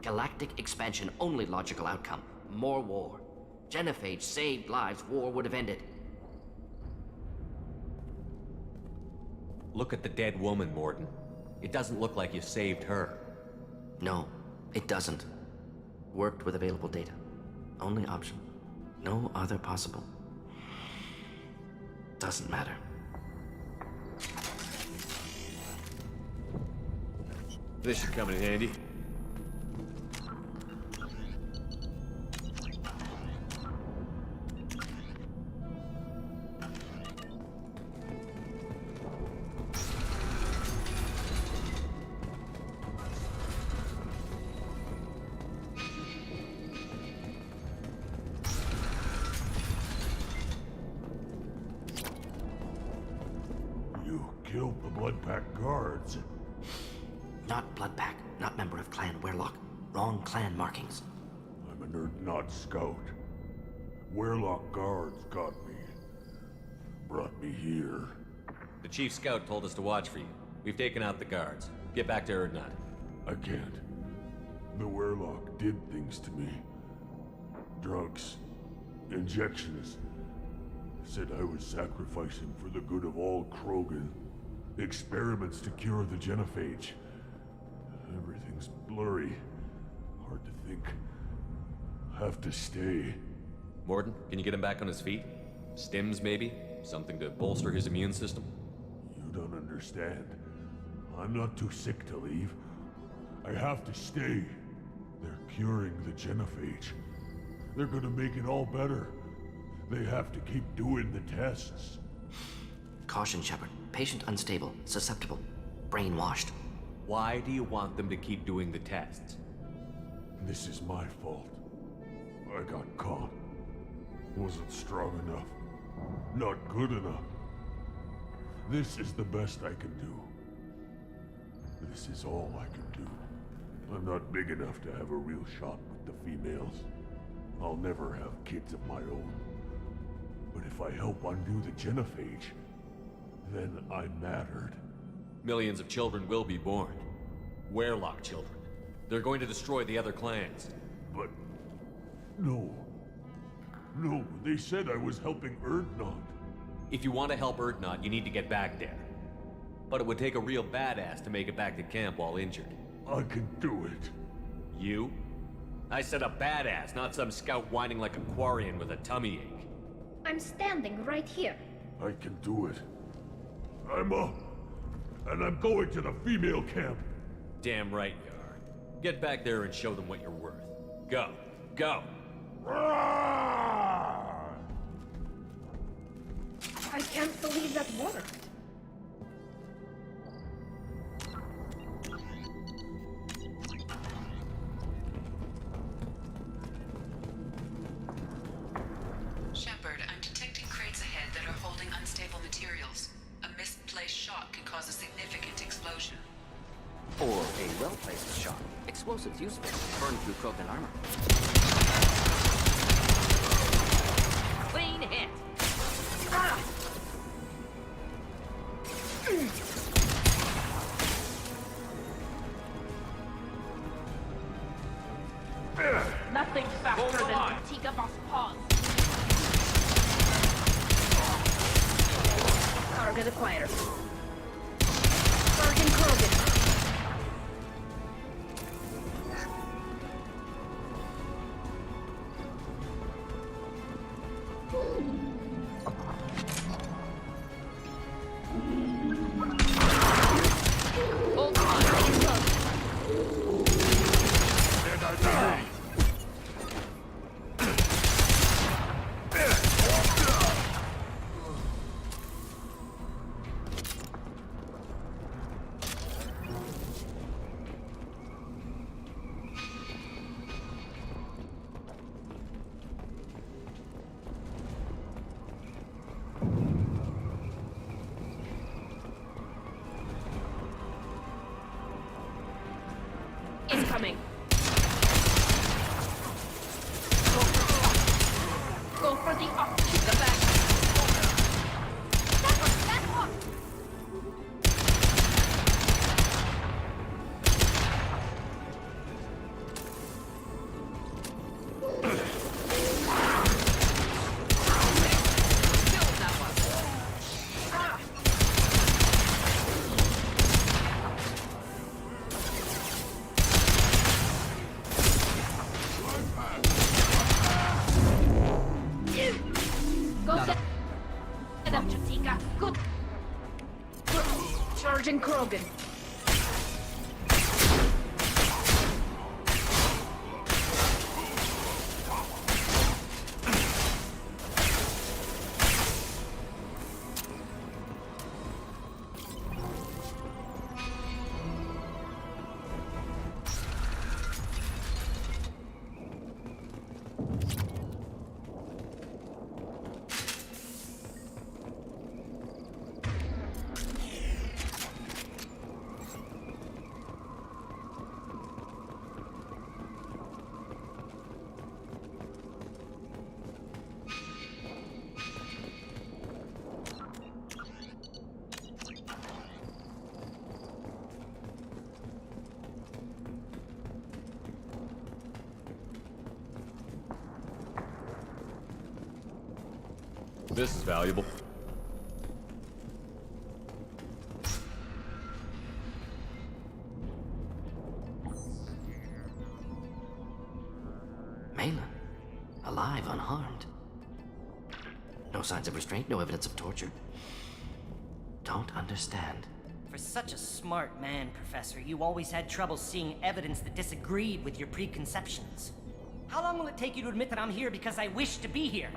S9: Galactic expansion, only logical outcome. More war. Genophage saved lives, war would have ended.
S4: Look at the dead woman, Morden. It doesn't look like you saved her.
S9: No, it doesn't. Worked with available data. Only option. No other possible. Doesn't matter.
S4: This should come in handy.
S6: You killed the Blood Pack guards.
S9: Not Bloodpack, not member of Clan Werlock. Wrong clan markings.
S6: I'm a nerd not scout. Werlock guards got me. Brought me here.
S4: The chief scout told us to watch for you. We've taken out the guards. Get back to Erdnot.
S6: I can't. The Werlock did things to me. Drugs. Injections. Said I was sacrificing for the good of all Krogan. Experiments to cure the genophage. Everything's blurry. Hard to think. Have to stay.
S4: Morden, can you get him back on his feet? Stims, maybe? Something to bolster his immune system?
S6: You don't understand. I'm not too sick to leave. I have to stay. They're curing the genophage. They're gonna make it all better. They have to keep doing the tests.
S9: Caution, Shepard. Patient unstable, susceptible, brainwashed.
S4: Why do you want them to keep doing the tests?
S6: This is my fault. I got caught. Wasn't strong enough. Not good enough. This is the best I can do. This is all I can do. I'm not big enough to have a real shot with the females. I'll never have kids of my own. But if I help undo the genophage, then I mattered.
S4: Millions of children will be born. Werlock children. They're going to destroy the other clans.
S6: But... no. No, they said I was helping Erdnot.
S4: If you want to help Erdnot, you need to get back there. But it would take a real badass to make it back to camp while injured.
S6: I can do it.
S4: You? I said a badass, not some scout whining like a Quarian with a tummy ache.
S8: I'm standing right here.
S6: I can do it. I'm up. And I'm going to the female camp.
S4: Damn right you are. Get back there and show them what you're worth. Go. Go!
S8: I can't believe that worked.
S3: Shepard, I'm detecting crates ahead that are holding unstable materials. A misplaced shot can cause a significant explosion.
S9: Or a well-placed shot. Explosives useful. Burn through Krogan armor. Clean hit! Ah!
S10: Nothing faster than Antigua Boss Paws.
S8: Target acquired. Sergeant Krogan.
S10: Hold on, getting close.
S8: Charging Krogan.
S4: This is valuable.
S9: Malin, alive, unharmed. No signs of restraint, no evidence of torture. Don't understand.
S11: For such a smart man, Professor, you always had trouble seeing evidence that disagreed with your preconceptions. How long will it take you to admit that I'm here because I wish to be here?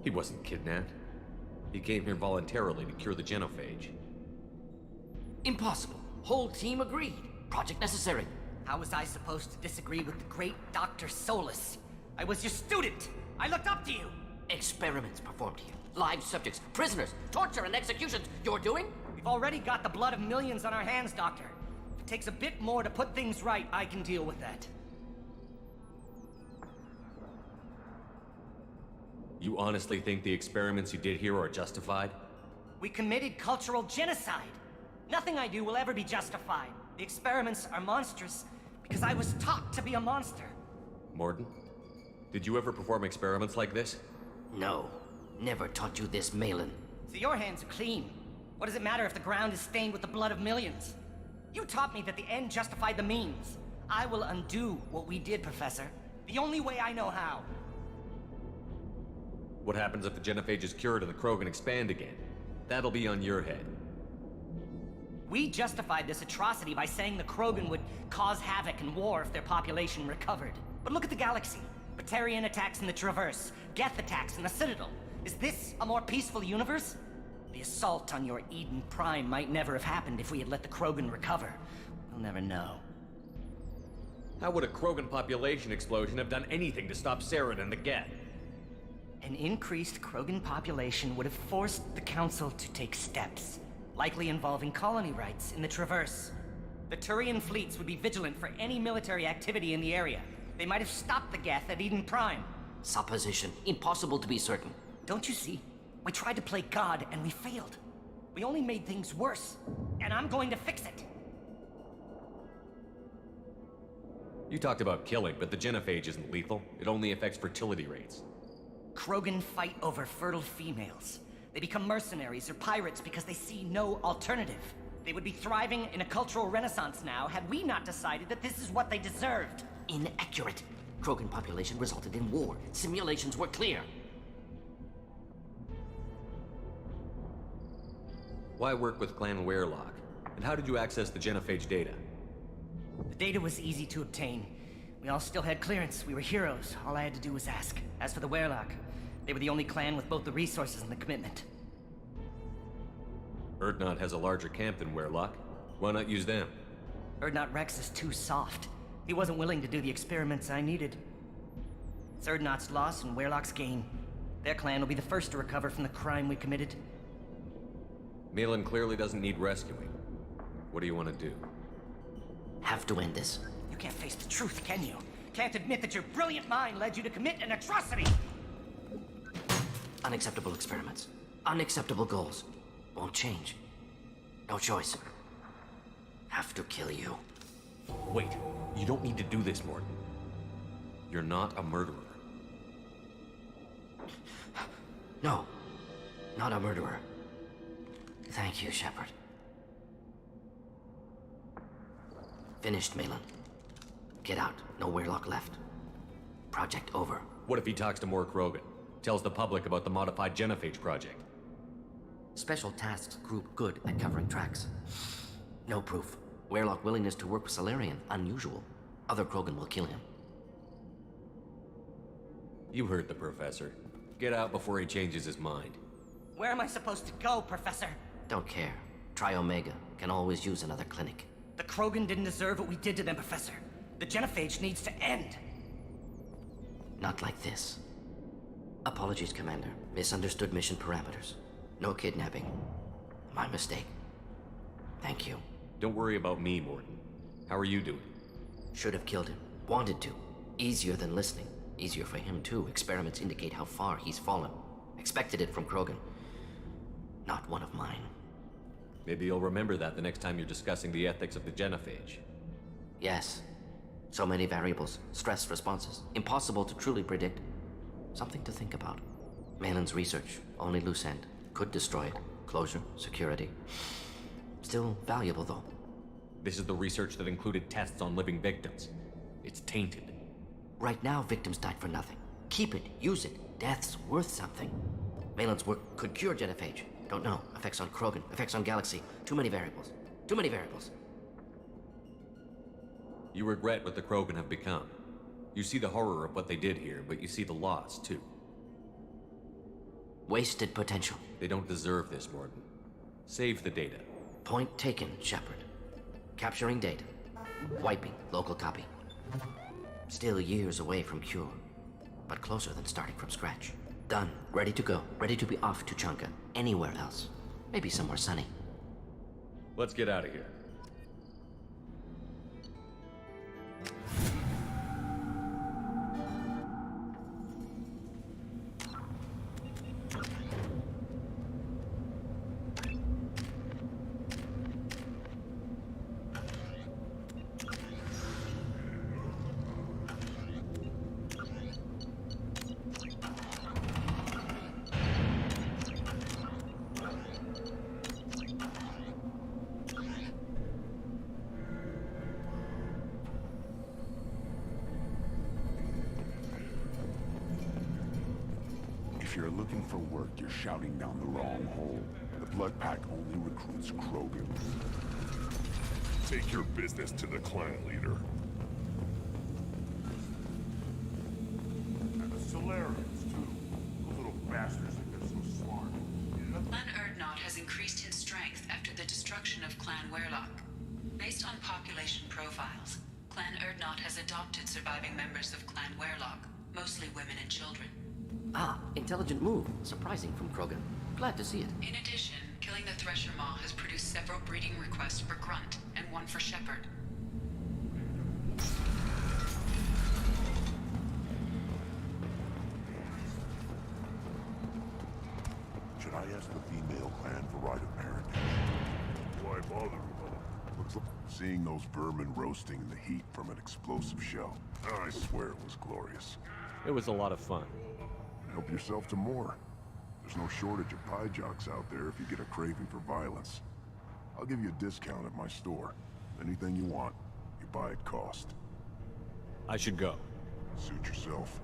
S4: He wasn't kidnapped. He came here voluntarily to cure the genophage.
S9: Impossible. Whole team agreed. Project necessary.
S11: How was I supposed to disagree with the great Dr. Solus? I was your student. I looked up to you.
S9: Experiments performed here. Live subjects, prisoners, torture and executions. You're doing?
S11: We've already got the blood of millions on our hands, Doctor. If it takes a bit more to put things right, I can deal with that.
S4: You honestly think the experiments you did here are justified?
S11: We committed cultural genocide. Nothing I do will ever be justified. The experiments are monstrous because I was taught to be a monster.
S4: Morden, did you ever perform experiments like this?
S9: No. Never taught you this, Malin.
S11: So your hands are clean. What does it matter if the ground is stained with the blood of millions? You taught me that the end justified the means. I will undo what we did, Professor. The only way I know how.
S4: What happens if the genophage is cured and the Krogan expand again? That'll be on your head.
S11: We justified this atrocity by saying the Krogan would cause havoc and war if their population recovered. But look at the galaxy. Batarian attacks in the Traverse, Geth attacks in the Citadel. Is this a more peaceful universe? The assault on your Eden Prime might never have happened if we had let the Krogan recover. We'll never know.
S4: How would a Krogan population explosion have done anything to stop Saren and the Geth?
S11: An increased Krogan population would have forced the Council to take steps, likely involving colony rights in the Traverse. The Turian fleets would be vigilant for any military activity in the area. They might have stopped the Geth at Eden Prime.
S9: Supposition. Impossible to be certain.
S11: Don't you see? We tried to play God and we failed. We only made things worse, and I'm going to fix it.
S4: You talked about killing, but the genophage isn't lethal. It only affects fertility rates.
S11: Krogan fight over fertile females. They become mercenaries or pirates because they see no alternative. They would be thriving in a cultural renaissance now had we not decided that this is what they deserved.
S9: Inaccurate. Krogan population resulted in war. Simulations were clear.
S4: Why work with Clan Werelock? And how did you access the genophage data?
S11: The data was easy to obtain. We all still had clearance. We were heroes. All I had to do was ask. As for the Werelock, they were the only clan with both the resources and the commitment.
S4: Urdnot has a larger camp than Werelock. Why not use them?
S11: Urdnot Rex is too soft. He wasn't willing to do the experiments I needed. It's Urdnot's loss and Werelock's gain. Their clan will be the first to recover from the crime we committed.
S4: Malin clearly doesn't need rescuing. What do you want to do?
S9: Have to end this.
S11: You can't face the truth, can you? Can't admit that your brilliant mind led you to commit an atrocity!
S9: Unacceptable experiments. Unacceptable goals. Won't change. No choice. Have to kill you.
S4: Wait, you don't need to do this, Morden. You're not a murderer.
S9: No. Not a murderer. Thank you, Shepard. Finished, Malin. Get out. No Werelock left. Project over.
S4: What if he talks to more Krogan? Tells the public about the modified genophage project?
S9: Special Tasks Group good at covering tracks. No proof. Weirlock willingness to work with Solarian, unusual. Other Krogan will kill him.
S4: You heard the professor. Get out before he changes his mind.
S11: Where am I supposed to go, Professor?
S9: Don't care. Try Omega. Can always use another clinic.
S11: The Krogan didn't deserve what we did to them, Professor. The genophage needs to end.
S9: Not like this. Apologies, Commander. Misunderstood mission parameters. No kidnapping. My mistake. Thank you.
S4: Don't worry about me, Morton. How are you doing?
S9: Should have killed him. Wanted to. Easier than listening. Easier for him, too. Experiments indicate how far he's fallen. Expected it from Krogan. Not one of mine.
S4: Maybe you'll remember that the next time you're discussing the ethics of the genophage.
S9: Yes. So many variables. Stress responses. Impossible to truly predict. Something to think about. Malin's research. Only loose end. Could destroy it. Closure. Security. Still valuable, though.
S4: This is the research that included tests on living victims. It's tainted.
S9: Right now, victims died for nothing. Keep it. Use it. Death's worth something. Malin's work could cure genophage. Don't know. Effects on Krogan. Effects on Galaxy. Too many variables. Too many variables.
S4: You regret what the Krogan have become. You see the horror of what they did here, but you see the loss, too.
S9: Wasted potential.
S4: They don't deserve this, Morton. Save the data.
S9: Point taken, Shepard. Capturing data. Wiping local copy. Still years away from cure, but closer than starting from scratch. Done. Ready to go. Ready to be off to Chunka. Anywhere else. Maybe somewhere sunny.
S4: Let's get out of here.
S2: If you're looking for work, you're shouting down the wrong hole. The Blood Pack only recruits Krogan.
S7: Take your business to the clan leader.
S6: And the Solarians, too. Those little bastards think they're so smart.
S3: Clan Erdnot has increased in strength after the destruction of Clan Weirlock. Based on population profiles, Clan Erdnot has adopted surviving members of Clan Weirlock, mostly women and children.
S9: Ah, intelligent move. Surprising from Krogan. Glad to see it.
S3: In addition, killing the Thresher Maw has produced several breeding requests for Grunt, and one for Shepard.
S2: Should I ask the female clan for rite of parentage?
S7: Why bother?
S2: Looks like seeing those vermin roasting in the heat from an explosive shell. I swear it was glorious.
S4: It was a lot of fun.
S2: Help yourself to more. There's no shortage of pie jocks out there if you get a craving for violence. I'll give you a discount at my store. Anything you want, you buy at cost.
S4: I should go.
S2: Suit yourself.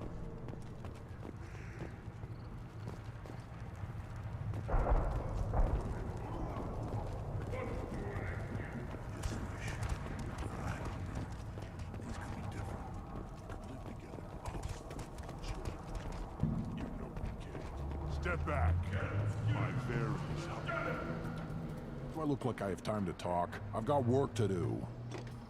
S7: Step back. My bearings.
S6: Do I look like I have time to talk? I've got work to do.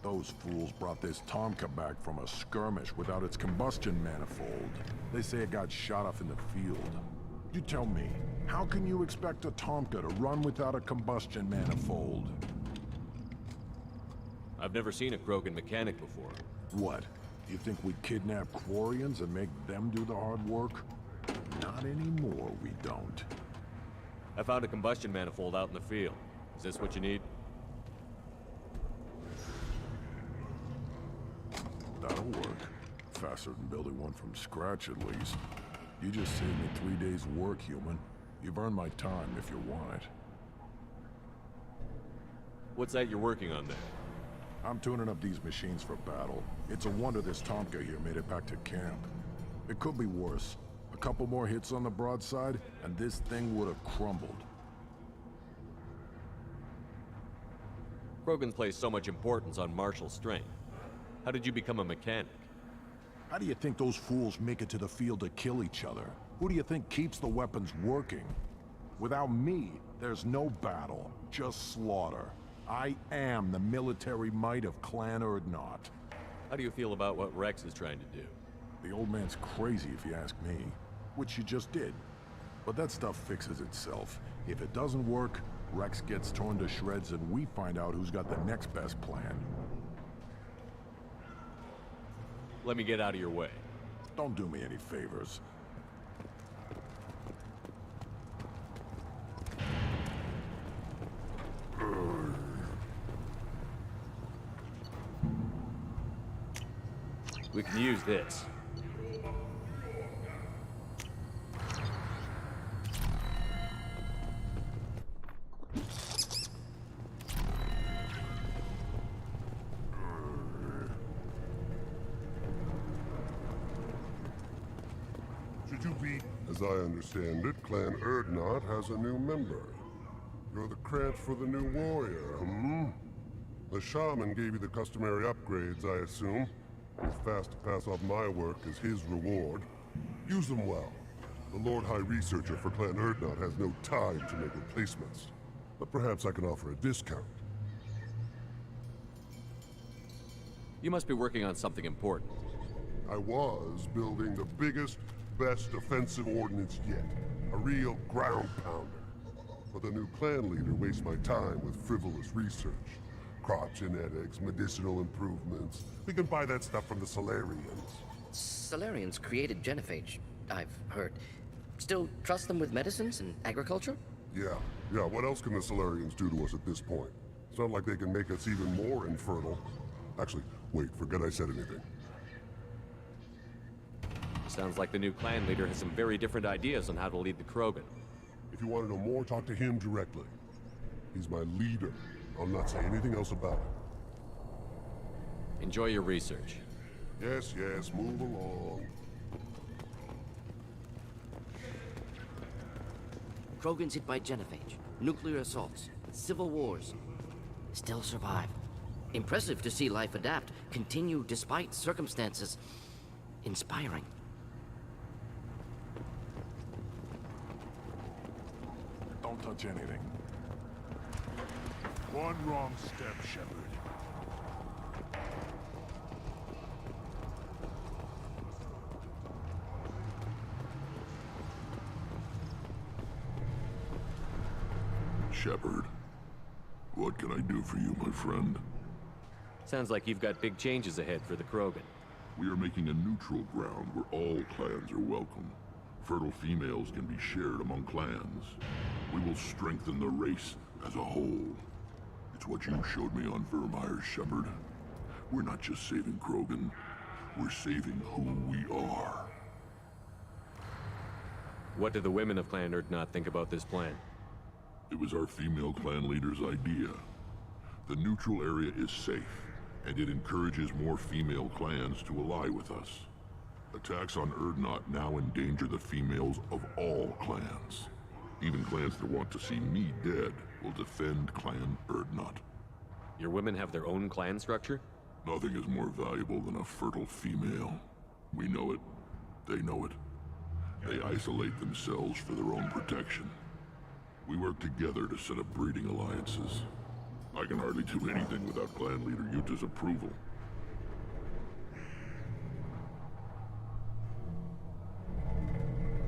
S6: Those fools brought this Tomka back from a skirmish without its combustion manifold. They say it got shot off in the field. You tell me, how can you expect a Tomka to run without a combustion manifold?
S4: I've never seen a Krogan mechanic before.
S6: What? Do you think we kidnap Quarians and make them do the hard work? Not anymore, we don't.
S4: I found a combustion manifold out in the field. Is this what you need?
S6: That'll work. Faster than building one from scratch, at least. You just saved me 3 days' work, human. You've earned my time if you want it.
S4: What's that you're working on there?
S6: I'm tuning up these machines for battle. It's a wonder this Tomka here made it back to camp. It could be worse. A couple more hits on the broadside, and this thing would have crumbled.
S4: Krogan place so much importance on martial strength. How did you become a mechanic?
S12: How do you think those fools make it to the field to kill each other? Who do you think keeps the weapons working? Without me, there's no battle, just slaughter. I am the military might of Clan Urdnot.
S4: How do you feel about what Rex is trying to do?
S12: The old man's crazy if you ask me, which you just did. But that stuff fixes itself. If it doesn't work, Rex gets torn to shreds and we find out who's got the next best plan.
S4: Let me get out of your way.
S12: Don't do me any favors.
S4: We can use this.
S7: Should you be? As I understand it, Clan Urdnot has a new member. You're the Krant for the new warrior, hmm? The shaman gave you the customary upgrades, I assume. He's fast to pass off my work as his reward. Use them well. The Lord High Researcher for Clan Urdnot has no time to make replacements. But perhaps I can offer a discount.
S4: You must be working on something important.
S7: I was building the biggest, best offensive ordnance yet. A real ground pounder. But the new clan leader wastes my time with frivolous research. Crop genetics, medicinal improvements. We can buy that stuff from the Solarians.
S9: Solarians created genophage, I've heard. Still trust them with medicines and agriculture?
S7: Yeah. What else can the Solarians do to us at this point? It's not like they can make us even more infertile. Actually, wait, forget I said anything.
S4: Sounds like the new clan leader has some very different ideas on how to lead the Krogan.
S7: If you want to know more, talk to him directly. He's my leader. I'll not say anything else about it.
S4: Enjoy your research.
S7: Yes, move along.
S9: Krogans hit by genophage, nuclear assaults, civil wars. Still survive. Impressive to see life adapt, continue despite circumstances. Inspiring.
S12: Don't touch anything.
S2: One wrong step, Shepard.
S5: Shepard, what can I do for you, my friend?
S4: Sounds like you've got big changes ahead for the Krogan.
S5: We are making a neutral ground where all clans are welcome. Fertile females can be shared among clans. We will strengthen the race as a whole. It's what you showed me on Vermeer, Shepard. We're not just saving Krogan, we're saving who we are.
S4: What do the women of Clan Urdnot think about this plan?
S5: It was our female clan leader's idea. The neutral area is safe, and it encourages more female clans to ally with us. Attacks on Urdnot now endanger the females of all clans. Even clans that want to see me dead will defend Clan Urdnot.
S4: Your women have their own clan structure?
S5: Nothing is more valuable than a fertile female. We know it. They know it. They isolate themselves for their own protection. We work together to set up breeding alliances. I can hardly do anything without clan leader Yuta's approval.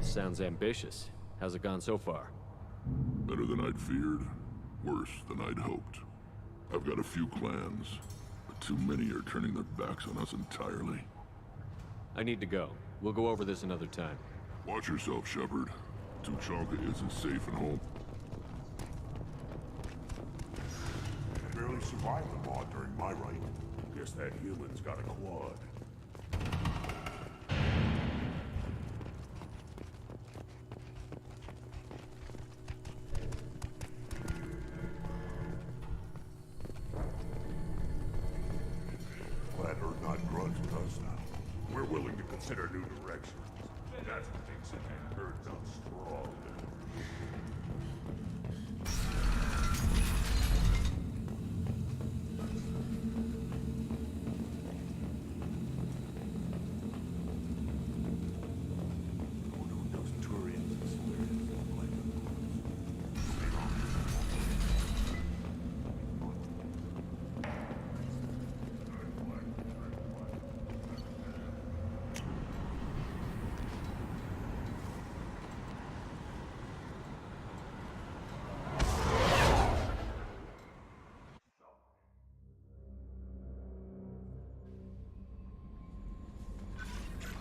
S4: Sounds ambitious. How's it gone so far?
S5: Better than I'd feared. Worse than I'd hoped. I've got a few clans, but too many are turning their backs on us entirely.
S4: I need to go. We'll go over this another time.
S5: Watch yourself, Shepard. Tuchanka isn't safe at home.
S2: Barely survived the mod during my reign. Guess that human's got a quad. Glad Urdnot grudges us now. We're willing to consider new directions. That's what makes it and Urdnot strong.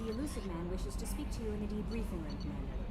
S13: The elusive man wishes to speak to you in the debriefing room, Commander.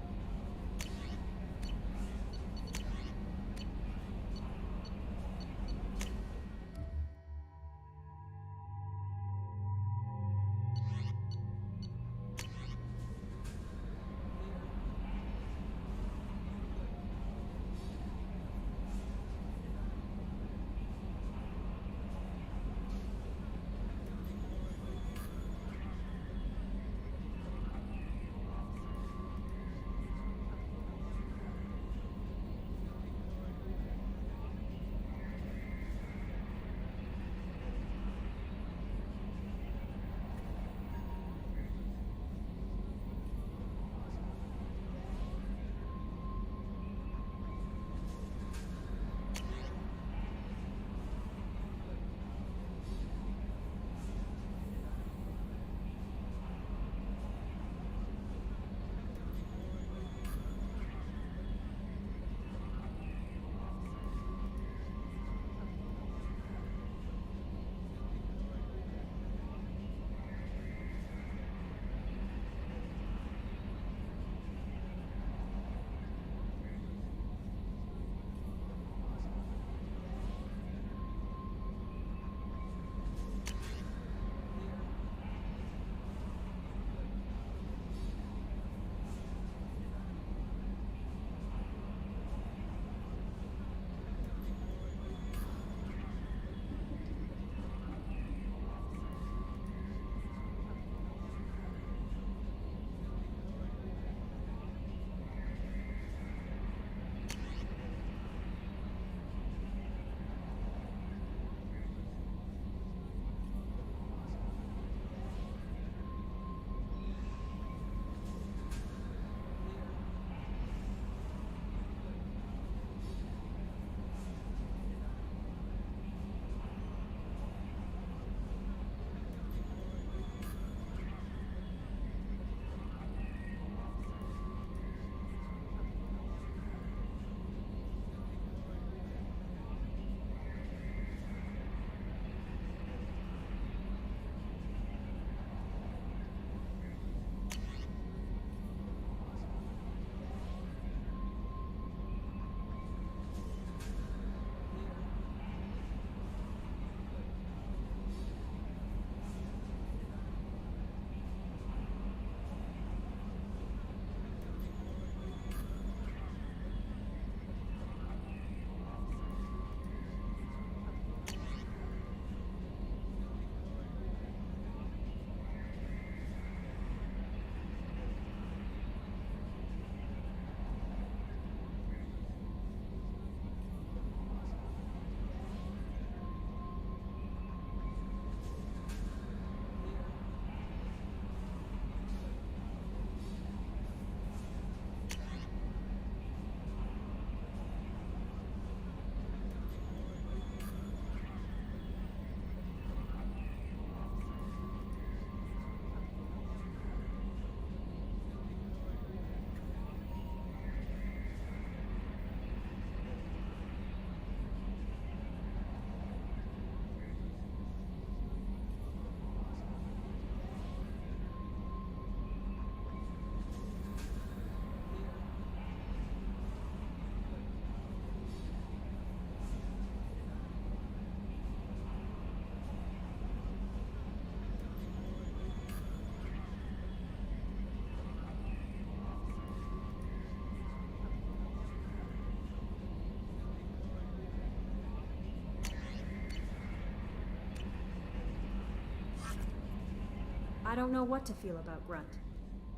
S13: I don't know what to feel about Grunt.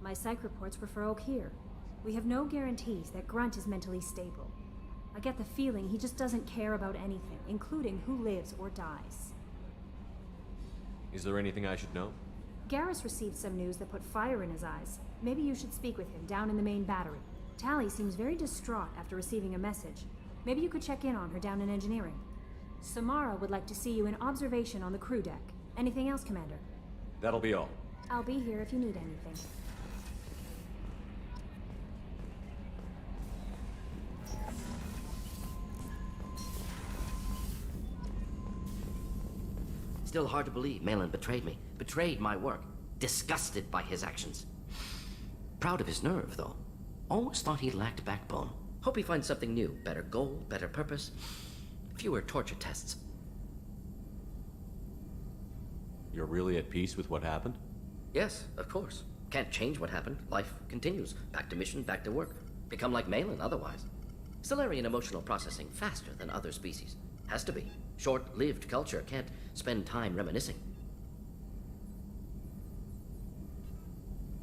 S13: My psych reports refer Oak here. We have no guarantees that Grunt is mentally stable. I get the feeling he just doesn't care about anything, including who lives or dies.
S4: Is there anything I should know?
S13: Garrus received some news that put fire in his eyes. Maybe you should speak with him down in the main battery. Tally seems very distraught after receiving a message. Maybe you could check in on her down in engineering. Samara would like to see you in observation on the crew deck. Anything else, Commander?
S4: That'll be all.
S13: I'll be here if you need anything.
S9: Still hard to believe Malin betrayed me. Betrayed my work. Disgusted by his actions. Proud of his nerve, though. Always thought he lacked backbone. Hope he finds something new. Better goal, better purpose. Fewer torture tests.
S4: You're really at peace with what happened?
S9: Yes, of course. Can't change what happened. Life continues. Back to mission, back to work. Become like Malin otherwise. Solarian emotional processing faster than other species. Has to be. Short-lived culture can't spend time reminiscing.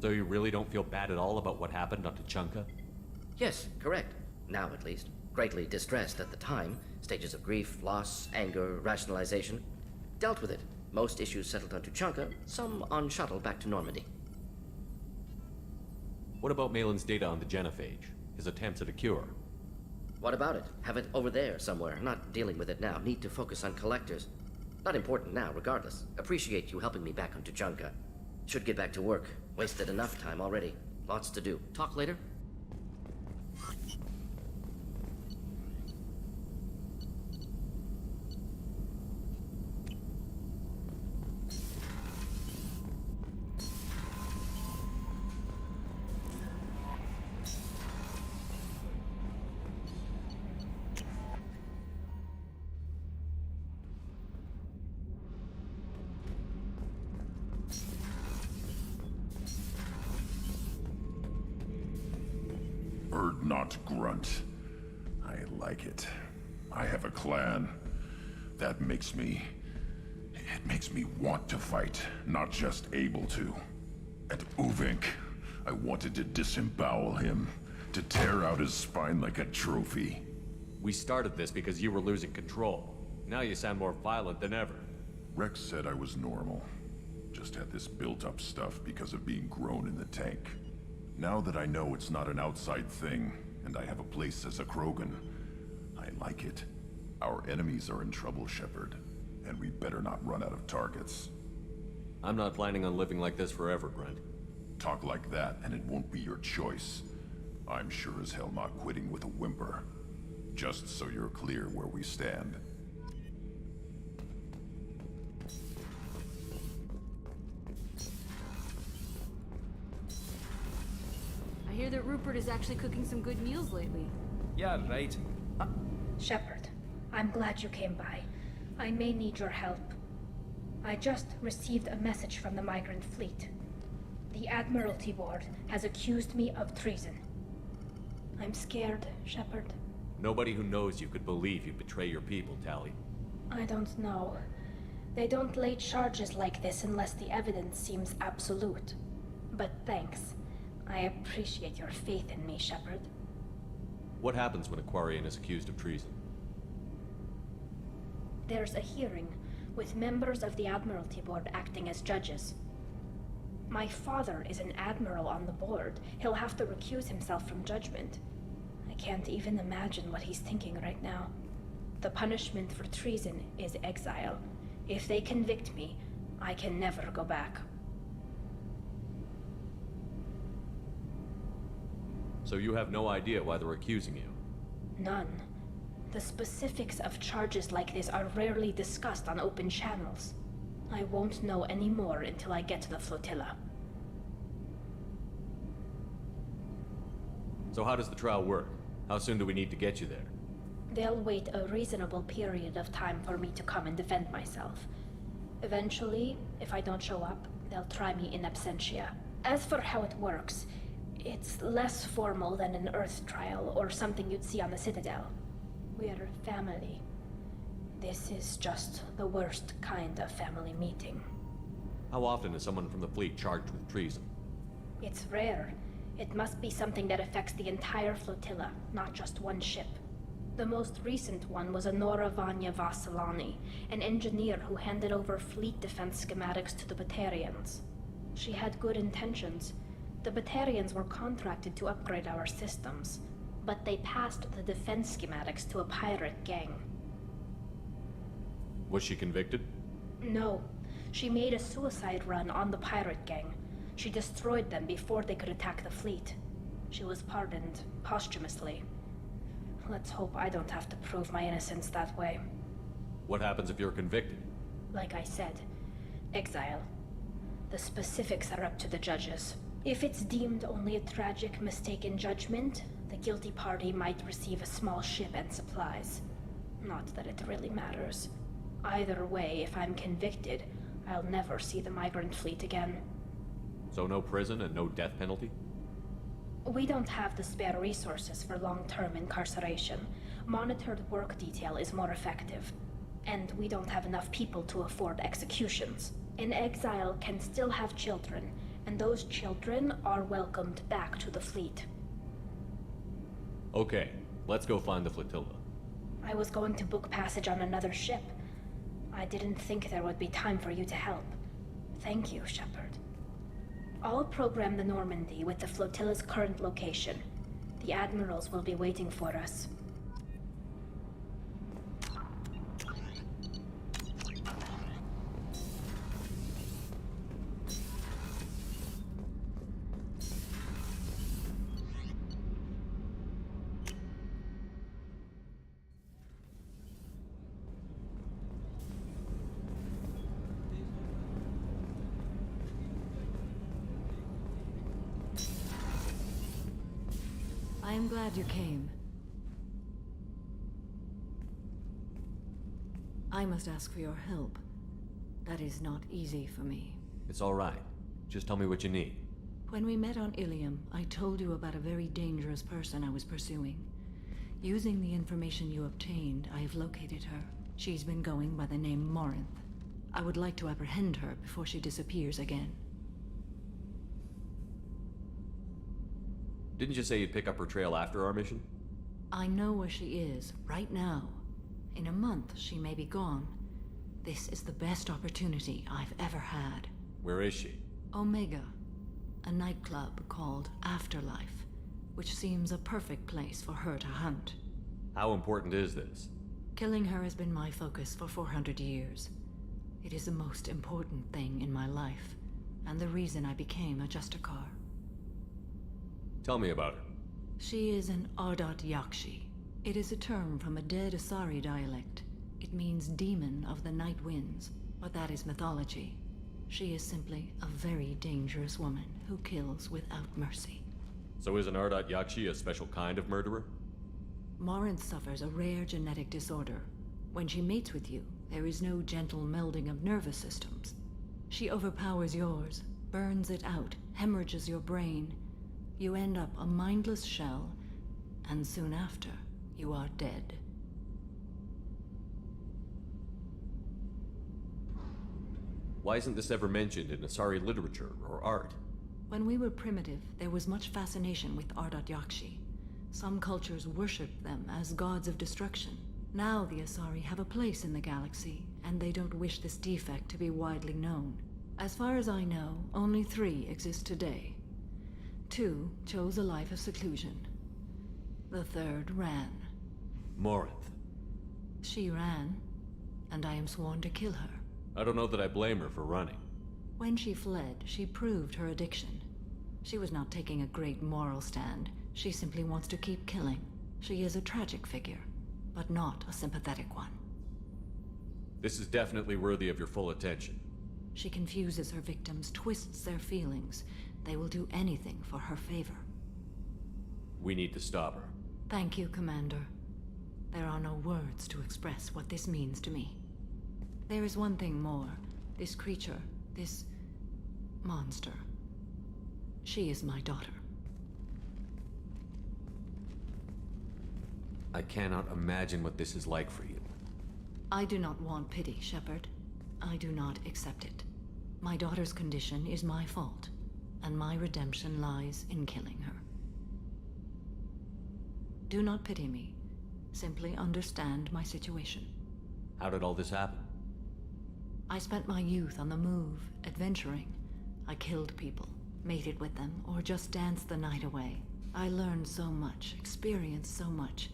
S4: So you really don't feel bad at all about what happened on Tuchanka?
S9: Yes, correct. Now at least. Greatly distressed at the time. Stages of grief, loss, anger, rationalization. Dealt with it. Most issues settled on Tuchanka, some on shuttle back to Normandy.
S4: What about Malin's data on the genophage? His attempts at a cure?
S9: What about it? Have it over there somewhere. Not dealing with it now. Need to focus on collectors. Not important now, regardless. Appreciate you helping me back on Tuchanka. Should get back to work. Wasted enough time already. Lots to do. Talk later?
S2: Not grunt. I like it. I have a clan. That makes me... It makes me want to fight, not just able to. And Uvink, I wanted to disembowel him, to tear out his spine like a trophy.
S4: We started this because you were losing control. Now you sound more violent than ever.
S2: Rex said I was normal. Just had this built-up stuff because of being grown in the tank. Now that I know it's not an outside thing, and I have a place as a Krogan, I like it. Our enemies are in trouble, Shepard, and we better not run out of targets.
S4: I'm not planning on living like this forever, Brent.
S2: Talk like that, and it won't be your choice. I'm sure as hell not quitting with a whimper. Just so you're clear where we stand.
S13: I hear that Rupert is actually cooking some good meals lately.
S14: Yeah, right.
S8: Shepard, I'm glad you came by. I may need your help. I just received a message from the migrant fleet. The Admiralty Board has accused me of treason. I'm scared, Shepard.
S4: Nobody who knows you could believe you'd betray your people, Tali.
S8: I don't know. They don't lay charges like this unless the evidence seems absolute. But thanks. I appreciate your faith in me, Shepard.
S4: What happens when a Quarian is accused of treason?
S8: There's a hearing, with members of the Admiralty Board acting as judges. My father is an admiral on the board. He'll have to recuse himself from judgment. I can't even imagine what he's thinking right now. The punishment for treason is exile. If they convict me, I can never go back.
S4: So you have no idea why they're accusing you?
S8: None. The specifics of charges like this are rarely discussed on open channels. I won't know any more until I get to the flotilla.
S4: So how does the trial work? How soon do we need to get you there?
S8: They'll wait a reasonable period of time for me to come and defend myself. Eventually, if I don't show up, they'll try me in absentia. As for how it works, it's less formal than an Earth trial or something you'd see on the Citadel. We're family. This is just the worst kind of family meeting.
S4: How often is someone from the fleet charged with treason?
S8: It's rare. It must be something that affects the entire flotilla, not just one ship. The most recent one was Honora Vanya Vasilani, an engineer who handed over fleet defense schematics to the Batarians. She had good intentions. The Batarians were contracted to upgrade our systems, but they passed the defense schematics to a pirate gang.
S4: Was she convicted?
S8: No. She made a suicide run on the pirate gang. She destroyed them before they could attack the fleet. She was pardoned posthumously. Let's hope I don't have to prove my innocence that way.
S4: What happens if you're convicted?
S8: Like I said, exile. The specifics are up to the judges. If it's deemed only a tragic mistake in judgment, the guilty party might receive a small ship and supplies. Not that it really matters. Either way, if I'm convicted, I'll never see the migrant fleet again.
S4: So no prison and no death penalty?
S8: We don't have the spare resources for long-term incarceration. Monitored work detail is more effective. And we don't have enough people to afford executions. An exile can still have children, and those children are welcomed back to the fleet.
S4: Okay, let's go find the flotilla.
S8: I was going to book passage on another ship. I didn't think there would be time for you to help. Thank you, Shepard. I'll program the Normandy with the flotilla's current location. The admirals will be waiting for us.
S14: I am glad you came. I must ask for your help. That is not easy for me.
S4: It's all right. Just tell me what you need.
S14: When we met on Ilium, I told you about a very dangerous person I was pursuing. Using the information you obtained, I have located her. She's been going by the name Morinth. I would like to apprehend her before she disappears again.
S4: Didn't you say you'd pick up her trail after our mission?
S14: I know where she is, right now. In a month, she may be gone. This is the best opportunity I've ever had.
S4: Where is she?
S14: Omega, a nightclub called Afterlife, which seems a perfect place for her to hunt.
S4: How important is this?
S14: Killing her has been my focus for 400 years. It is the most important thing in my life, and the reason I became a Justicar.
S4: Tell me about her.
S14: She is an Ardat Yakshi. It is a term from a dead Asari dialect. It means demon of the night winds, but that is mythology. She is simply a very dangerous woman who kills without mercy.
S4: So is an Ardat Yakshi a special kind of murderer?
S14: Morinth suffers a rare genetic disorder. When she mates with you, there is no gentle melding of nervous systems. She overpowers yours, burns it out, hemorrhages your brain. You end up a mindless shell, and soon after, you are dead.
S4: Why isn't this ever mentioned in Asari literature or art?
S14: When we were primitive, there was much fascination with Ardat Yakshi. Some cultures worshipped them as gods of destruction. Now the Asari have a place in the galaxy, and they don't wish this defect to be widely known. As far as I know, only 3 exist today. 2 chose a life of seclusion. The 3rd ran.
S4: Morinth.
S14: She ran, and I am sworn to kill her.
S4: I don't know that I blame her for running.
S14: When she fled, she proved her addiction. She was not taking a great moral stand. She simply wants to keep killing. She is a tragic figure, but not a sympathetic one.
S4: This is definitely worthy of your full attention.
S14: She confuses her victims, twists their feelings. They will do anything for her favor.
S4: We need to stop her.
S14: Thank you, Commander. There are no words to express what this means to me. There is one thing more. This creature, this monster. She is my daughter.
S4: I cannot imagine what this is like for you.
S14: I do not want pity, Shepard. I do not accept it. My daughter's condition is my fault, and my redemption lies in killing her. Do not pity me. Simply understand my situation.
S4: How did all this happen?
S14: I spent my youth on the move, adventuring. I killed people, mated with them, or just danced the night away. I learned so much, experienced so much,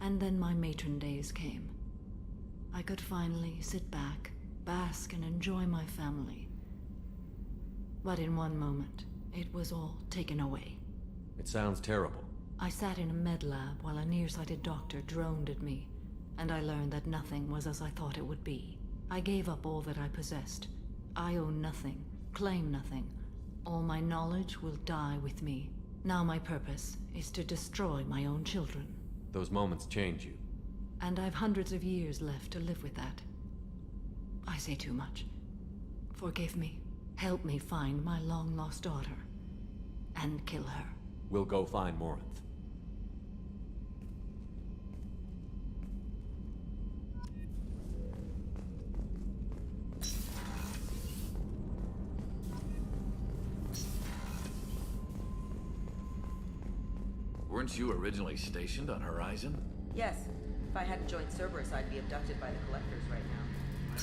S14: and then my matron days came. I could finally sit back, bask, and enjoy my family. But in one moment, it was all taken away.
S4: It sounds terrible.
S14: I sat in a med lab while a nearsighted doctor droned at me, and I learned that nothing was as I thought it would be. I gave up all that I possessed. I own nothing, claim nothing. All my knowledge will die with me. Now my purpose is to destroy my own children.
S4: Those moments change you.
S14: And I've hundreds of years left to live with that. I say too much. Forgive me. Help me find my long-lost daughter. And kill her.
S4: We'll go find Morinth.
S15: Weren't you originally stationed on Horizon?
S16: Yes. If I hadn't joined Cerberus, I'd be abducted by the Collectors right now.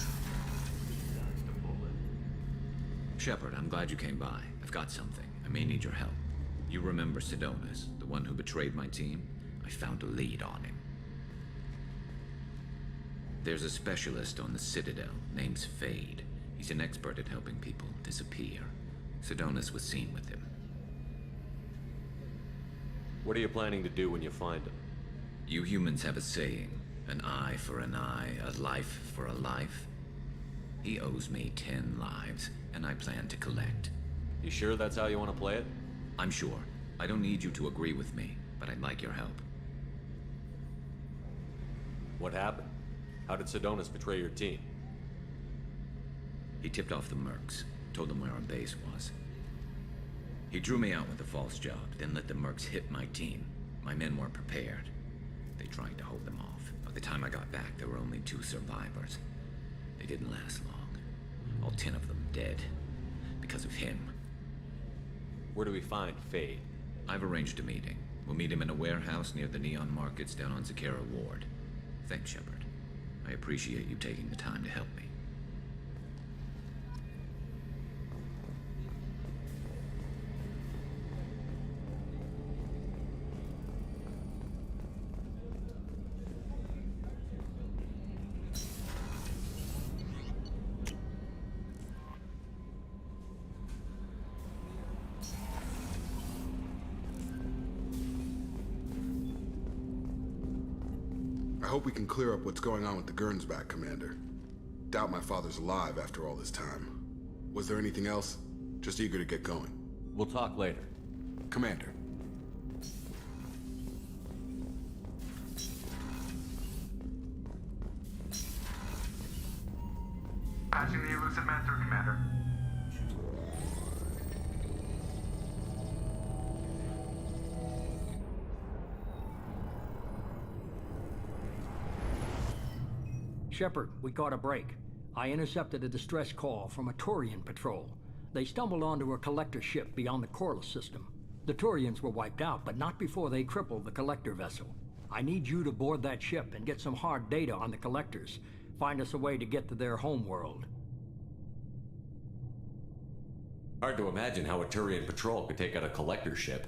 S15: Shepard, I'm glad you came by. I've got something. I may need your help. You remember Sidonis, the one who betrayed my team? I found a lead on him. There's a specialist on the Citadel, name's Fade. He's an expert at helping people disappear. Sidonis was seen with him.
S4: What are you planning to do when you find him?
S15: You humans have a saying, an eye for an eye, a life for a life. He owes me 10 lives, and I plan to collect.
S4: You sure that's how you want to play it?
S15: I'm sure. I don't need you to agree with me, but I'd like your help.
S4: What happened? How did Sidonis betray your team?
S15: He tipped off the mercs, told them where our base was. He drew me out with a false job, then let the mercs hit my team. My men weren't prepared. They tried to hold them off. By the time I got back, there were only 2 survivors. They didn't last long. All 10 of them dead. Because of him.
S4: Where do we find Fade?
S15: I've arranged a meeting. We'll meet him in a warehouse near the Neon Markets down on Zakera Ward. Thanks, Shepard. I appreciate you taking the time to help me.
S17: I hope we can clear up what's going on with the Gernsback, Commander. Doubt my father's alive after all this time. Was there anything else? Just eager to get going.
S4: We'll talk later.
S17: Commander.
S18: Patching the elusive man through, Commander.
S19: Shepard, we caught a break. I intercepted a distress call from a Turian patrol. They stumbled onto a collector ship beyond the Corliss system. The Turians were wiped out, but not before they crippled the collector vessel. I need you to board that ship and get some hard data on the collectors. Find us a way to get to their homeworld.
S4: Hard to imagine how a Turian patrol could take out a collector ship.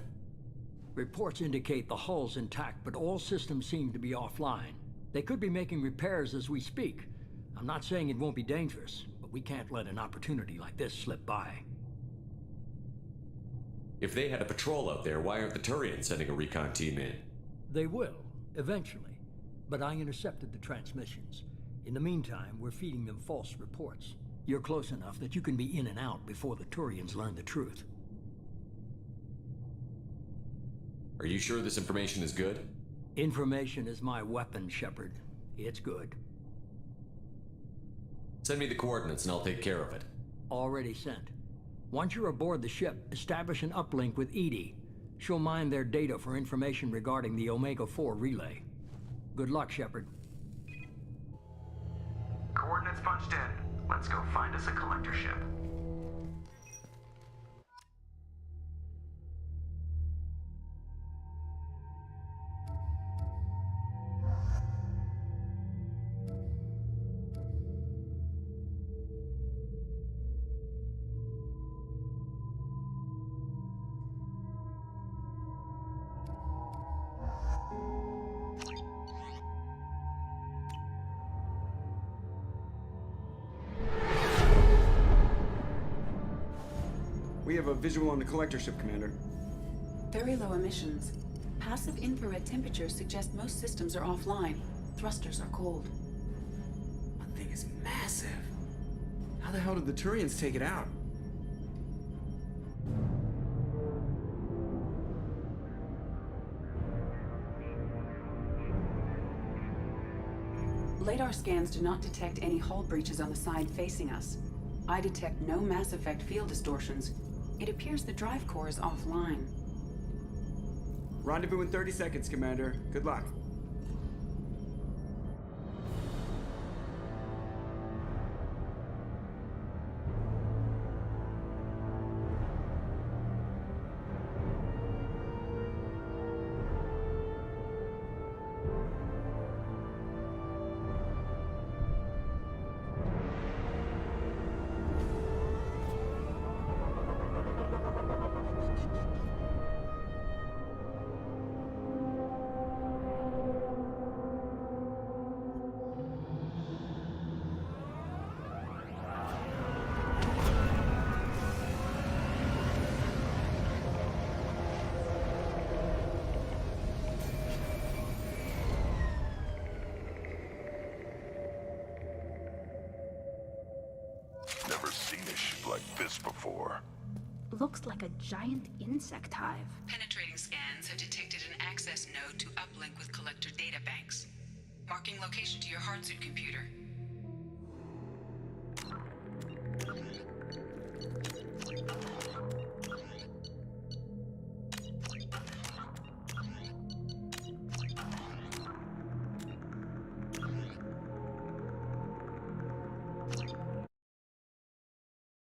S19: Reports indicate the hull's intact, but all systems seem to be offline. They could be making repairs as we speak. I'm not saying it won't be dangerous, but we can't let an opportunity like this slip by.
S4: If they had a patrol out there, why aren't the Turians sending a recon team in?
S19: They will, eventually. But I intercepted the transmissions. In the meantime, we're feeding them false reports. You're close enough that you can be in and out before the Turians learn the truth.
S4: Are you sure this information is good?
S19: Information is my weapon, Shepard. It's good.
S4: Send me the coordinates and I'll take care of it.
S19: Already sent. Once you're aboard the ship, establish an uplink with Edie. She'll mine their data for information regarding the Omega-4 relay. Good luck, Shepard.
S18: Coordinates punched in. Let's go find us a collector ship.
S20: We have a visual on the collector ship, Commander.
S3: Very low emissions. Passive infrared temperatures suggest most systems are offline. Thrusters are cold.
S20: That thing is massive. How the hell did the Turians take it out?
S21: Radar scans do not detect any hull breaches on the side facing us. I detect no Mass Effect field distortions. It appears the drive core is offline.
S20: Rendezvous in 30 seconds, Commander. Good luck.
S2: Never seen a ship like this before.
S8: Looks like a giant insect hive.
S3: Penetrating scans have detected an access node to uplink with collector data banks. Marking location to your hardsuit computer.